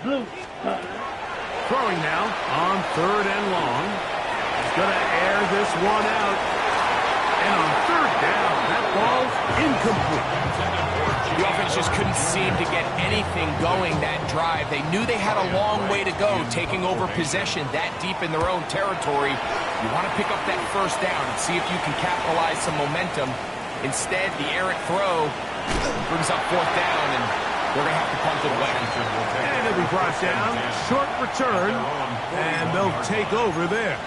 Speaker 2: Blue.
Speaker 1: Throwing now on third and long. He's going to air this one out. And on third down, that ball's incomplete.
Speaker 3: The offense just couldn't seem to get anything going that drive. They knew they had a long way to go, taking over possession that deep in their own territory. You want to pick up that first down and see if you can capitalize some momentum. Instead, the errant throw brings up fourth down, and we're going to have to punt it away.
Speaker 1: And it'll be brought down. Short return, and they'll take over there.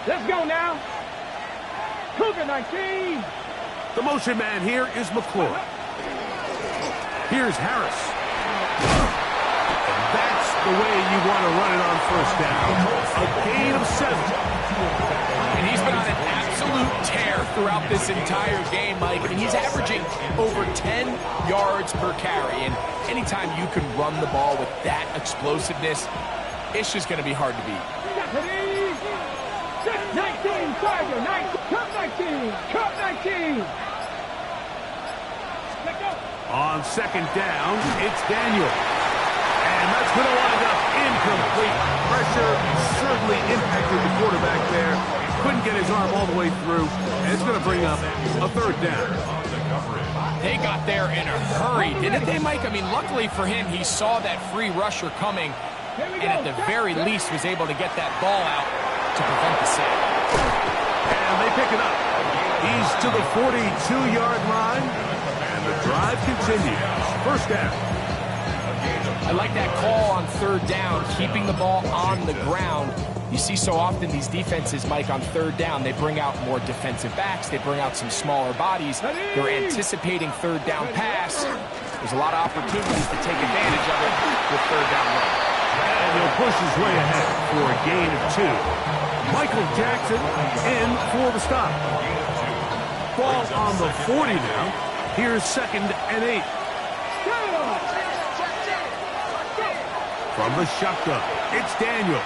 Speaker 2: Let's go now. Cougar 19.
Speaker 1: The motion man here is McClure. Here's Harris. And that's the way you want to run it on first down. A gain of 7.
Speaker 3: And he's been on an absolute tear throughout this entire game, Mike. I mean, he's averaging over 10 yards per carry. And anytime you can run the ball with that explosiveness, it's just going to be hard to beat.
Speaker 2: 19, Tiger, 19, Cup 19, Cup 19. Let go.
Speaker 1: On second down, it's Daniel. And that's going to wind up incomplete. Pressure certainly impacted the quarterback there. Couldn't get his arm all the way through. And it's going to bring up a third down.
Speaker 3: They got there in a hurry, didn't they, Mike? I mean, luckily for him, he saw that free rusher coming, and at the very least was able to get that ball out to prevent the sack.
Speaker 1: And they pick it up. He's to the 42-yard line, and the drive continues. First down.
Speaker 3: I like that call on third down, keeping the ball on the ground. You see so often these defenses, Mike, on third down, they bring out more defensive backs. They bring out some smaller bodies. They're anticipating third down pass. There's a lot of opportunities to take advantage of it with third down run.
Speaker 1: And he'll push his way ahead for a gain of 2. Michael Jackson in for the stop. Ball on the 40 now. Here's second and 8. From the shotgun, it's Daniel.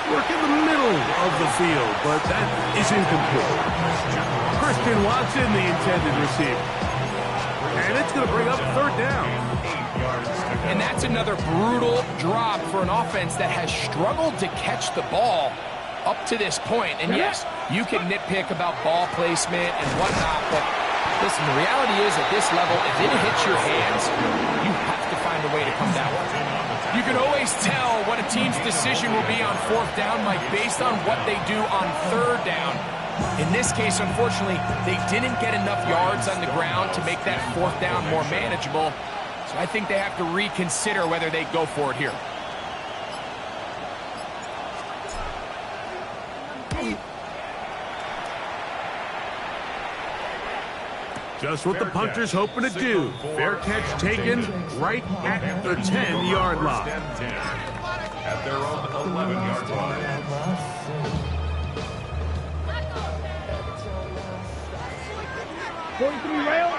Speaker 1: Work in the middle of the field, but that is incomplete. Christian Watson, the intended receiver. And it's going to bring up third down.
Speaker 3: And that's another brutal drop for an offense that has struggled to catch the ball up to this point. And yes, you can nitpick about ball placement and whatnot, but listen, the reality is at this level, if it hits your hands, you have to find a way to come down with it. You can always tell what a team's decision will be on fourth down, Mike, based on what they do on third down. In this case, unfortunately, they didn't get enough yards on the ground to make that fourth down more manageable. So I think they have to reconsider whether they go for it here.
Speaker 1: Just what the punter's hoping to do. Fair catch taken right at the 10-yard line.
Speaker 4: At their own 11-yard line.
Speaker 2: 43 rail.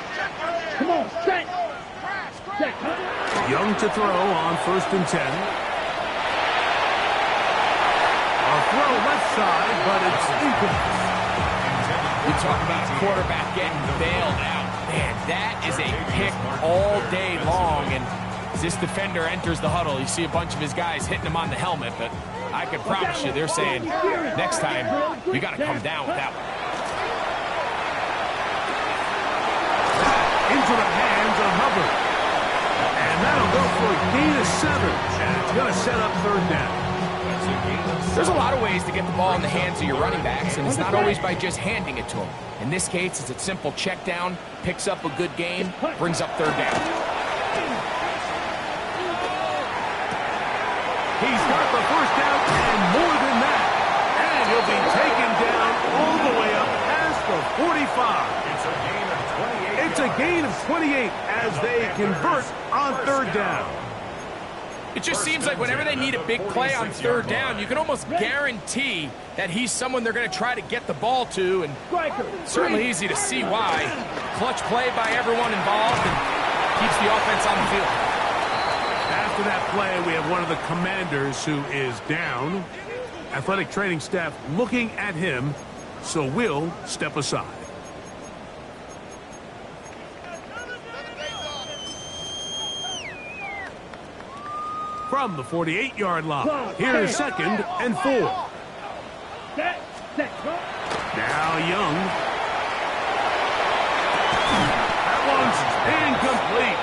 Speaker 2: Come on, set. Set.
Speaker 1: Young to throw on first and 10. A throw left side, but it's incomplete.
Speaker 3: We talk about a quarterback getting bailed out. Man, that is a pick all day long. And as this defender enters the huddle, you see a bunch of his guys hitting him on the helmet. But I can promise you, they're saying, next time, you got to come down with that one.
Speaker 1: Into the hands of Hubbard. And that'll go for a gain of 7. And it's going to set up third down.
Speaker 3: There's a lot of ways to get the ball in the hands of your running backs, and it's not always by just handing it to them. In this case, it's a simple check down, picks up a good gain, brings up third down.
Speaker 1: He's got the first down and more than that. And he'll be taken down all the way up past the 45. It's a gain of 28 as they convert on third down.
Speaker 3: It just seems like whenever they need a big play on third down, you can almost guarantee that he's someone they're going to try to get the ball to, and certainly easy to see why. Clutch play by everyone involved and keeps the offense on the field.
Speaker 1: After that play, we have one of the commanders who is down. Athletic training staff looking at him, so we'll step aside. From the 48-yard line, here's 2nd and 4. Now Young. That one's incomplete.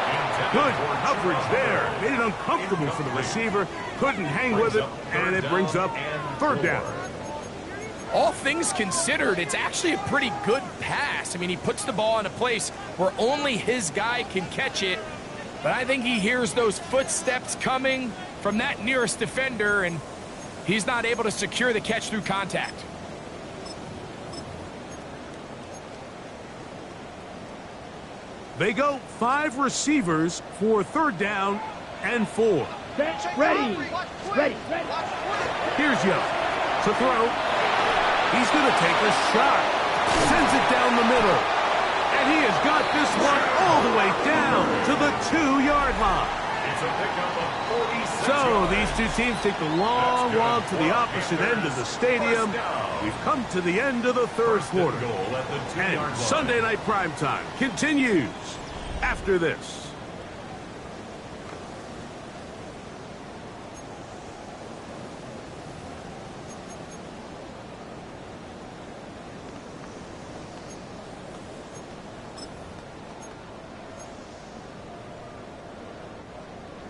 Speaker 1: Good coverage there. Made it uncomfortable for the receiver. Couldn't hang with it, and it brings up third down.
Speaker 3: All things considered, it's actually a pretty good pass. I mean, he puts the ball in a place where only his guy can catch it. But I think he hears those footsteps coming from that nearest defender, and he's not able to secure the catch through contact.
Speaker 1: They go 5 receivers for third down and 4.
Speaker 2: Ready.
Speaker 1: Here's Young to throw. He's going to take a shot. Sends it down the middle. And he has got this one all the way down to the 2-yard line. So these two teams take the long walk to the opposite end of the stadium. We've come to the end of the third quarter. And Sunday Night Primetime continues after this.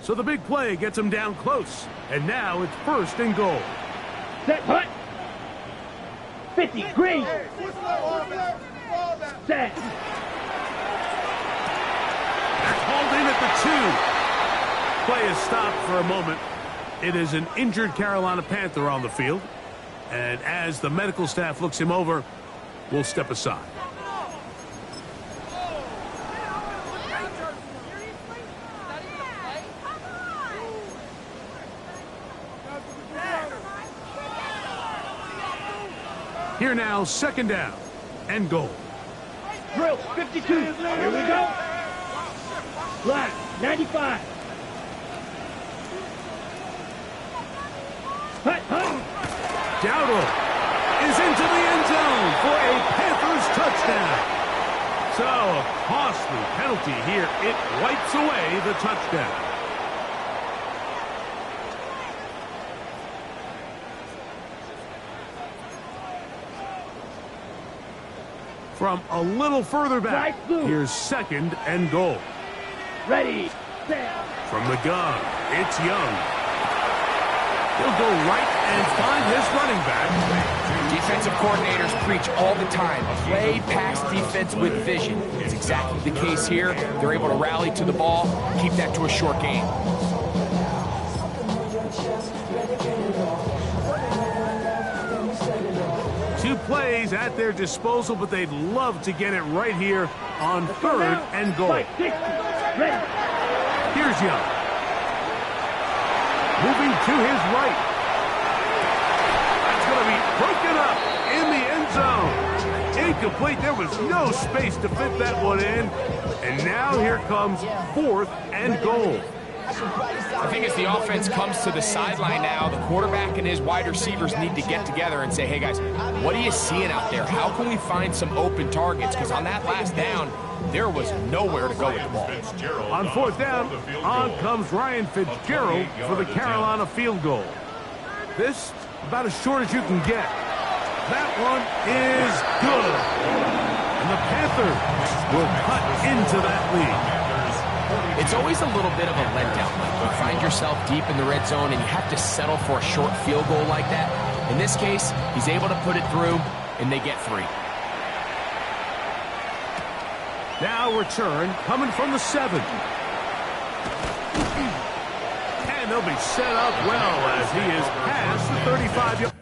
Speaker 1: So the big play gets him down close. And now it's 1st and goal.
Speaker 2: Set, hut. 50, green. Set.
Speaker 1: They're called in at the 2. Play is stopped for a moment. It is an injured Carolina Panther on the field. And as the medical staff looks him over, we'll step aside. Here now, 2nd down and goal.
Speaker 2: Drill, 52. Here we go. Line, 95. Hut.
Speaker 1: Dowdle is into the end zone for a Panthers touchdown. So, a costly penalty here. It wipes away the touchdown. From a little further back, here's 2nd and goal.
Speaker 2: Ready, set.
Speaker 1: From the gun, it's Young. He'll go right and find his running back.
Speaker 3: Defensive coordinators preach all the time, play pass defense with vision. It's exactly the case here. They're able to rally to the ball, keep that to a short gain.
Speaker 1: Two plays at their disposal, but they'd love to get it right here on 3rd and goal. Here's Young. Moving to his right. That's going to be broken up in the end zone. Incomplete. There was no space to fit that one in. And now here comes 4th and goal.
Speaker 3: I think as the offense comes to the sideline now, the quarterback and his wide receivers need to get together and say, hey guys, what are you seeing out there? How can we find some open targets? Because on that last down, there was nowhere to go with the ball.
Speaker 1: On 4th down, on comes Ryan Fitzgerald for the Carolina field goal. This, about as short as you can get. That one is good. And the Panthers will cut into that lead.
Speaker 3: It's always a little bit of a letdown. You find yourself deep in the red zone and you have to settle for a short field goal like that. In this case, he's able to put it through, and they get 3.
Speaker 1: Now return coming from the 7. And they'll be set up well as he is past the 35-yard.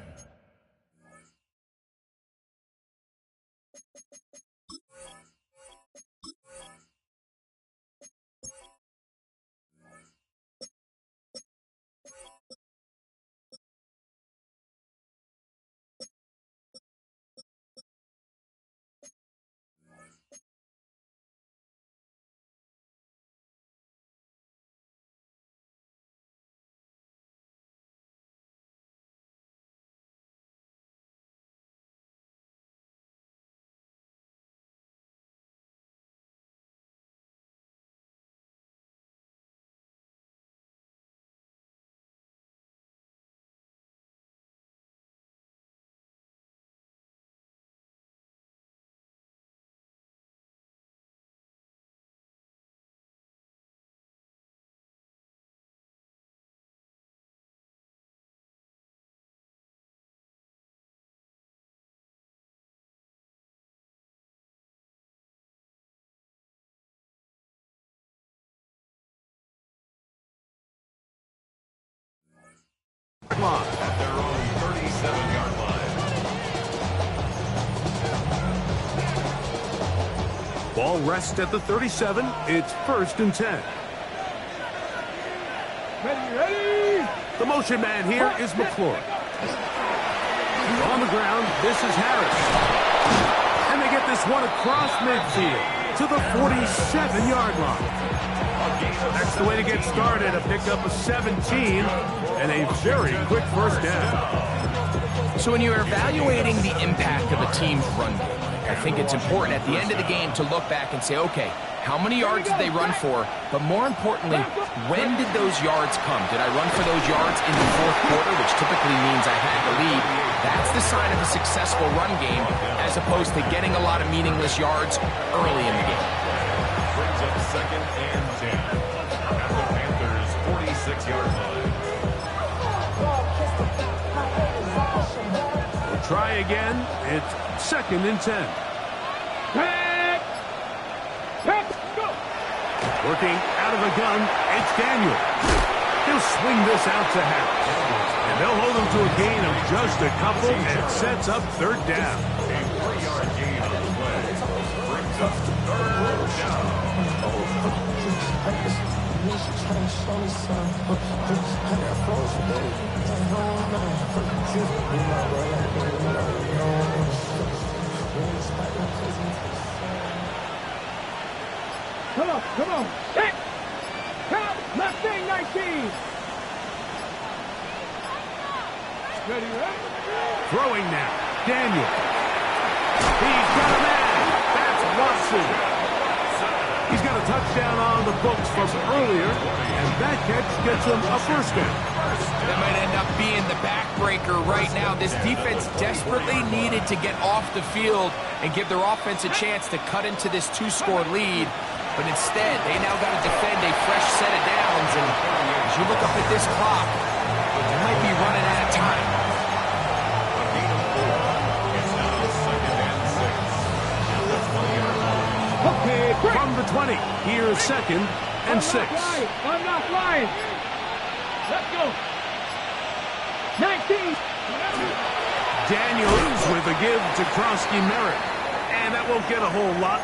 Speaker 1: Clock
Speaker 4: At their own 37-yard line.
Speaker 1: Ball rests at the 37. It's 1st and 10.
Speaker 2: Ready!
Speaker 1: The motion man here is McClure. On the ground, this is Harris. And they get this one across midfield to the 47-yard line. That's the way to get started, a pickup of 17 and a very quick first down.
Speaker 3: So when you're evaluating the impact of a team's run game, I think it's important at the end of the game to look back and say, okay, how many yards did they run for? But more importantly, when did those yards come? Did I run for those yards in the 4th quarter, which typically means I had the lead? That's the sign of a successful run game, as opposed to getting a lot of meaningless yards early in the game.
Speaker 4: Brings up 2nd and 10 at the Panthers' 46-yard line.
Speaker 1: We'll try again. It's 2nd and 10.
Speaker 2: Go!
Speaker 1: Working out of the gun, it's Daniel. He'll swing this out to Harris. And they'll hold him to a gain of just a couple, and it sets up 3rd down.
Speaker 4: A 3-yard gain on the play. Brings up 3rd down.
Speaker 2: Come on. Hit! Count! Left thing, 19! Ready?
Speaker 1: Throwing now, Daniel. He's got a man. That's Watson. He's got a touchdown on the books from earlier, and that catch gets him a 1st down.
Speaker 3: That might end up being the backbreaker right now. This defense desperately needed to get off the field and give their offense a chance to cut into this 2-score lead. But instead, they now got to defend a fresh set of downs. And as you look up at this clock, they might be running out of time.
Speaker 4: A gain of 4. It's now 2nd and 6 at the 20-yard line.
Speaker 2: Okay, quick!
Speaker 1: From the 20, here's 2nd and 6.
Speaker 2: I'm not flying! Let's go! 19!
Speaker 1: Daniels with a give to Krosky Merritt. And that won't get a whole lot.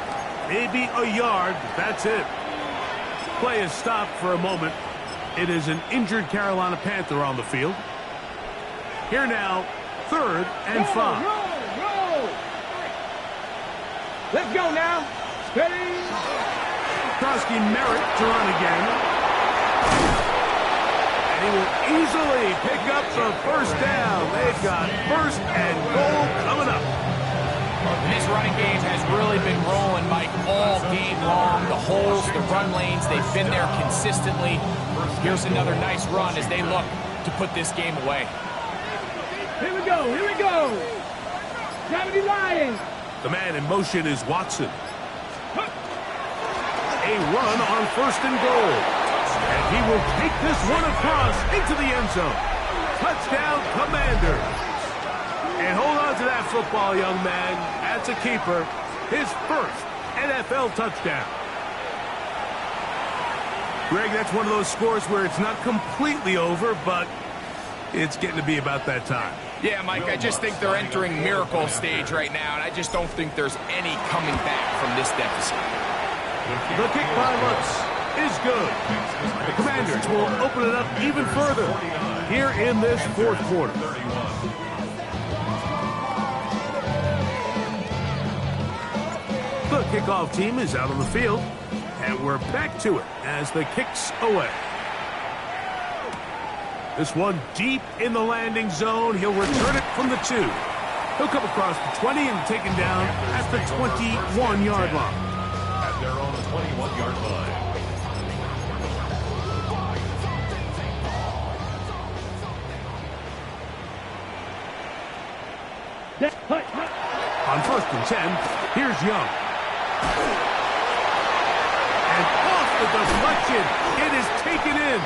Speaker 1: Maybe a yard, that's it. Play is stopped for a moment. It is an injured Carolina Panther on the field. Here now, 3rd and 5.
Speaker 2: Roll! Let's go now! Ready?
Speaker 1: Krosky Merritt to run again. And he will easily pick up the 1st down. They've got 1st and goal coming up.
Speaker 3: And this running game has really been rolling, Mike, all game long. The holes, the run lanes, they've been there consistently. Here's another nice run as they look to put this game away.
Speaker 2: Here we go! Gravity Lions!
Speaker 1: The man in motion is Watson. A a run on 1st and goal. And he will take this one across into the end zone. Touchdown, Commanders. And hold on to that football, young man. That's a keeper. His first NFL touchdown. Greg, that's one of those scores where it's not completely over, but it's getting to be about that time.
Speaker 3: Yeah, Mike, I just think they're entering miracle stage right now, and I just don't think there's any coming back from this deficit.
Speaker 1: The kick by Lutz is good. The Commanders will open it up even further here in this 4th quarter. The kickoff team is out on the field, and we're back to it as the kick's away. This one deep in the landing zone. He'll return it from the 2. He'll come across the 20 and taken down at the 21-yard line.
Speaker 4: At their own 21-yard line.
Speaker 1: On 1st and 10, here's Young. And off the deflection, it is taken in.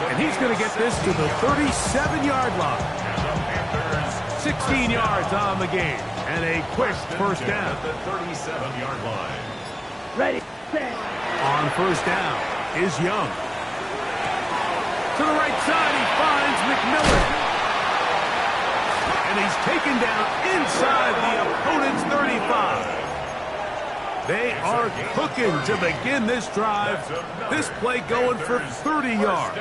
Speaker 1: And he's going to get this to the 37-yard line. 16 yards on the game. And a quick first down.
Speaker 4: At the 37-yard line.
Speaker 2: Ready, set.
Speaker 1: On 1st down is Young. To the right side, he finds McMillan. And he's taken down inside the opponent's 35. They are cooking to begin this drive. This play going for 30 yards.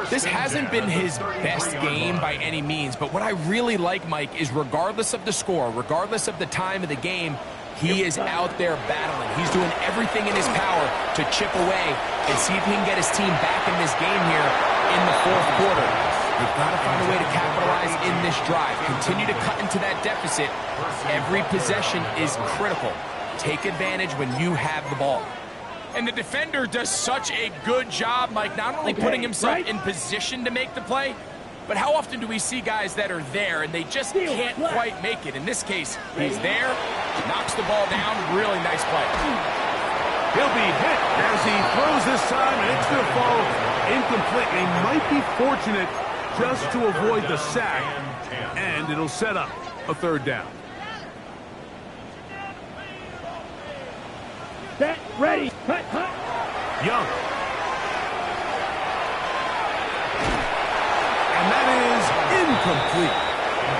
Speaker 3: This hasn't been his best game by any means, but what I really like, Mike, is regardless of the score, regardless of the time of the game, he is out there battling. He's doing everything in his power to chip away and see if he can get his team back in this game here in the 4th quarter. You've got to find a way to capitalize in this drive. Continue to cut into that deficit. Every possession is critical. Take advantage when you have the ball. And the defender does such a good job, Mike, not only putting himself in position to make the play, but how often do we see guys that are there and they just can't quite make it? In this case, he's there, knocks the ball down, really nice play.
Speaker 1: He'll be hit as he throws this time, and it's going to fall incomplete. They might be fortunate just to avoid the sack, and it'll set up a 3rd down.
Speaker 2: Set, ready, cut.
Speaker 1: Young. And that is incomplete.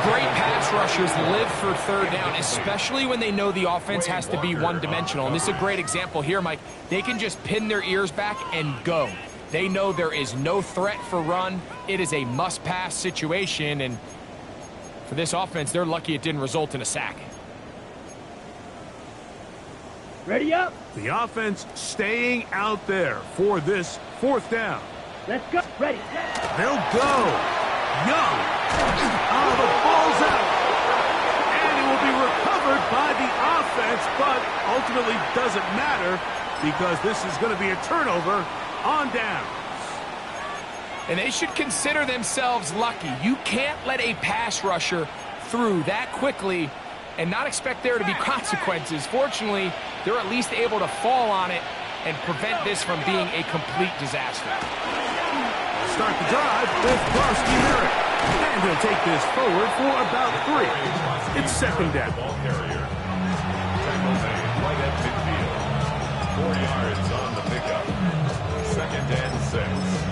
Speaker 3: Great pass rushers live for 3rd down, especially when they know the offense has to be one-dimensional. And this is a great example here, Mike. They can just pin their ears back and go. They know there is no threat for run. It is a must-pass situation, and for this offense, they're lucky it didn't result in a sack.
Speaker 2: Ready up.
Speaker 1: The offense staying out there for this 4th down.
Speaker 2: Let's go. Ready.
Speaker 1: They'll go. Young. Oh, the ball's out. And it will be recovered by the offense, but ultimately doesn't matter because this is going to be a turnover on down.
Speaker 3: And they should consider themselves lucky. You can't let a pass rusher through that quickly and not expect there to be consequences. Fortunately, they're at least able to fall on it and prevent this from being a complete disaster.
Speaker 1: Start the drive with Brosky Merrick. And he'll take this forward for about 3. It's 2nd down.
Speaker 4: Ball carrier. Tackle made right at midfield. 4 yards on the pickup. 2nd and 6.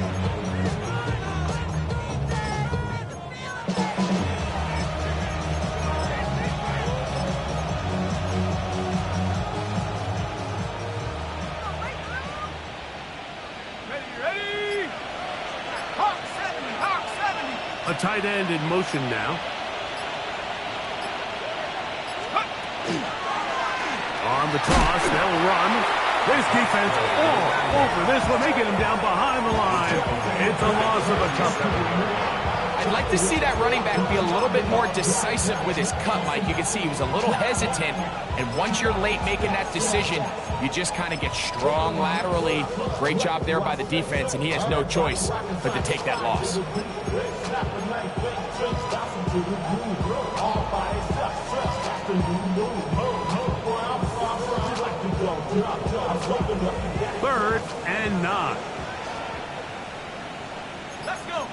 Speaker 1: A tight end in motion now. On the toss, they'll run. This defense all over this one. They get him down behind the line. It's a loss of a tough one.
Speaker 3: I'd like to see that running back be a little bit more decisive with his cut, Mike. You can see he was a little hesitant, and once you're late making that decision, you just kind of get strong laterally. Great job there by the defense, and he has no choice but to take that loss.
Speaker 1: 3rd and 9.
Speaker 3: Let's go.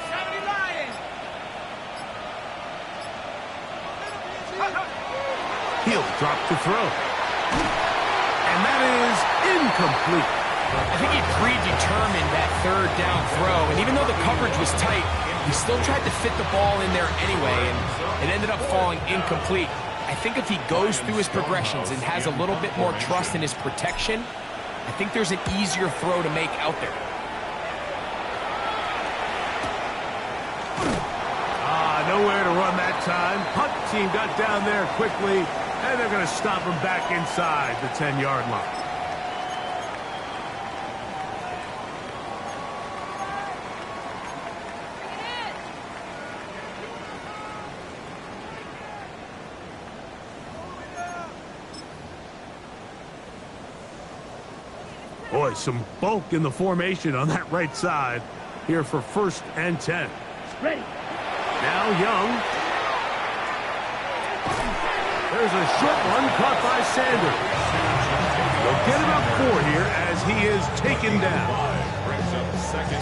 Speaker 3: 70 Lions.
Speaker 1: He'll drop to throw. And that is incomplete.
Speaker 3: I think he predetermined that 3rd down throw, and even though the coverage was tight, he still tried to fit the ball in there anyway, and it ended up falling incomplete. I think if he goes through his progressions and has a little bit more trust in his protection, I think there's an easier throw to make out there.
Speaker 1: Nowhere to run that time. Punt team got down there quickly, and they're going to stop him back inside the 10-yard line. Boy, some bulk in the formation on that right side here for 1st and 10.
Speaker 2: Ready.
Speaker 1: Now Young. There's a short one caught by Sanders. They'll get about 4 here as he is taken down.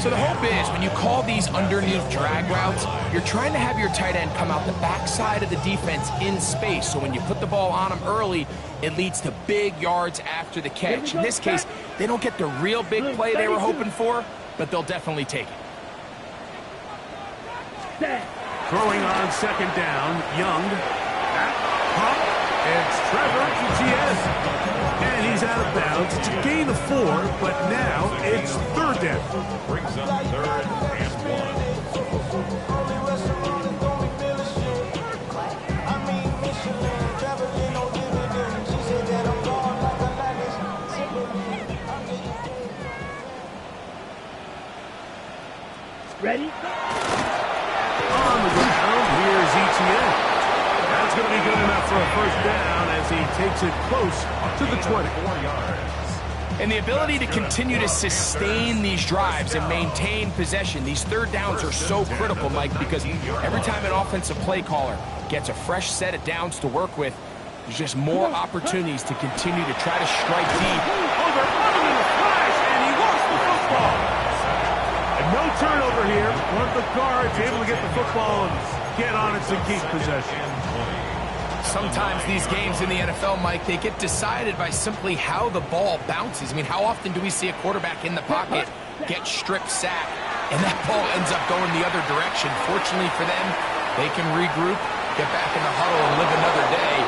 Speaker 3: So the hope is when you call these underneath drag routes, you're trying to have your tight end come out the backside of the defense in space. So when you put the ball on him early, it leads to big yards after the catch. In this case, they don't get the real big play they were hoping for, but they'll definitely take it.
Speaker 1: Throwing on 2nd down, Young. Pump. It's Trevor Etienne. And he's out of bounds. It's a gain of 4, but now it's 3rd down.
Speaker 4: Brings up 3rd and
Speaker 1: 1. Ready? On the ground, here's Etienne. That's going to be good enough for a 1st down as he takes it close to the 20.
Speaker 4: 4 yards.
Speaker 3: And the ability to continue to sustain these drives and maintain possession, these 3rd downs are so critical, Mike, because every time an offensive play caller gets a fresh set of downs to work with, there's just more opportunities to continue to try to strike deep.
Speaker 1: Over, running in a flash, and he lost the football. And no turnover here. One of the guards able to get the football and get on it to keep possession.
Speaker 3: Sometimes these games in the NFL, Mike, they get decided by simply how the ball bounces. I mean, how often do we see a quarterback in the pocket get strip sacked, and that ball ends up going the other direction? Fortunately for them, they can regroup, get back in the huddle, and live another day.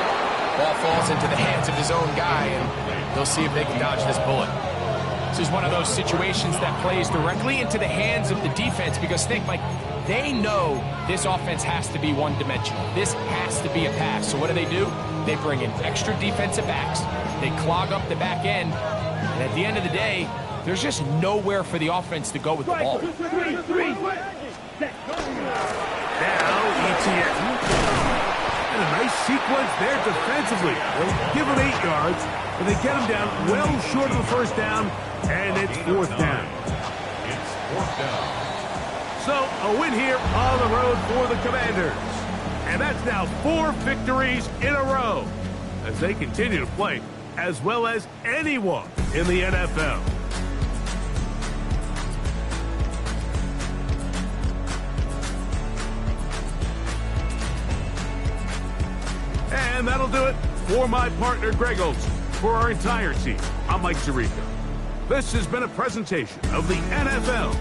Speaker 3: Ball falls into the hands of his own guy, and they'll see if they can dodge this bullet. This is one of those situations that plays directly into the hands of the defense, because think, Mike, they know this offense has to be one-dimensional. This has to be a pass. So what do? They bring in extra defensive backs. They clog up the back end. And at the end of the day, there's just nowhere for the offense to go with the ball.
Speaker 1: Now, Etienne. And a nice sequence there defensively. They'll give him 8 yards, but they get him down well short of the 1st down, and it's 4th down.
Speaker 4: It's 4th down.
Speaker 1: So, a win here on the road for the Commanders. And that's now 4 victories in a row as they continue to play as well as anyone in the NFL. And that'll do it for my partner, Greg Olson. For our entire team, I'm Mike Tirico. This has been a presentation of the NFL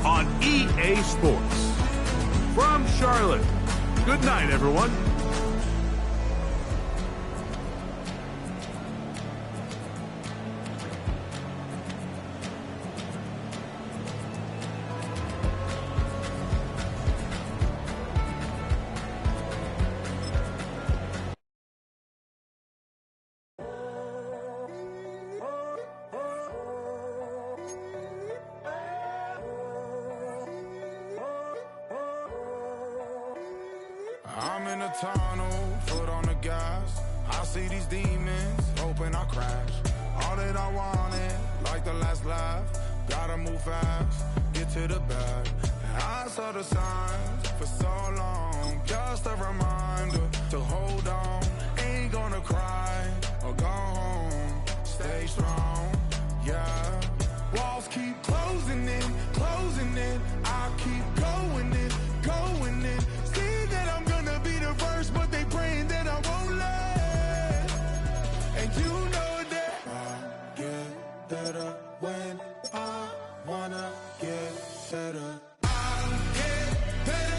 Speaker 1: on EA Sports. From Charlotte, good night, everyone.
Speaker 6: I'm in a tunnel, foot on the gas. I see these demons, hoping I crash. All that I wanted, like the last laugh. Gotta move fast, get to the bag. And I saw the signs for so long. Just a reminder to hold on. Ain't gonna cry or go home. stay strong, yeah. Walls keep closing in, I keep going in. See that I'm gonna be the first, but they praying that I won't let. And you know that I get better when I wanna get better. I get better.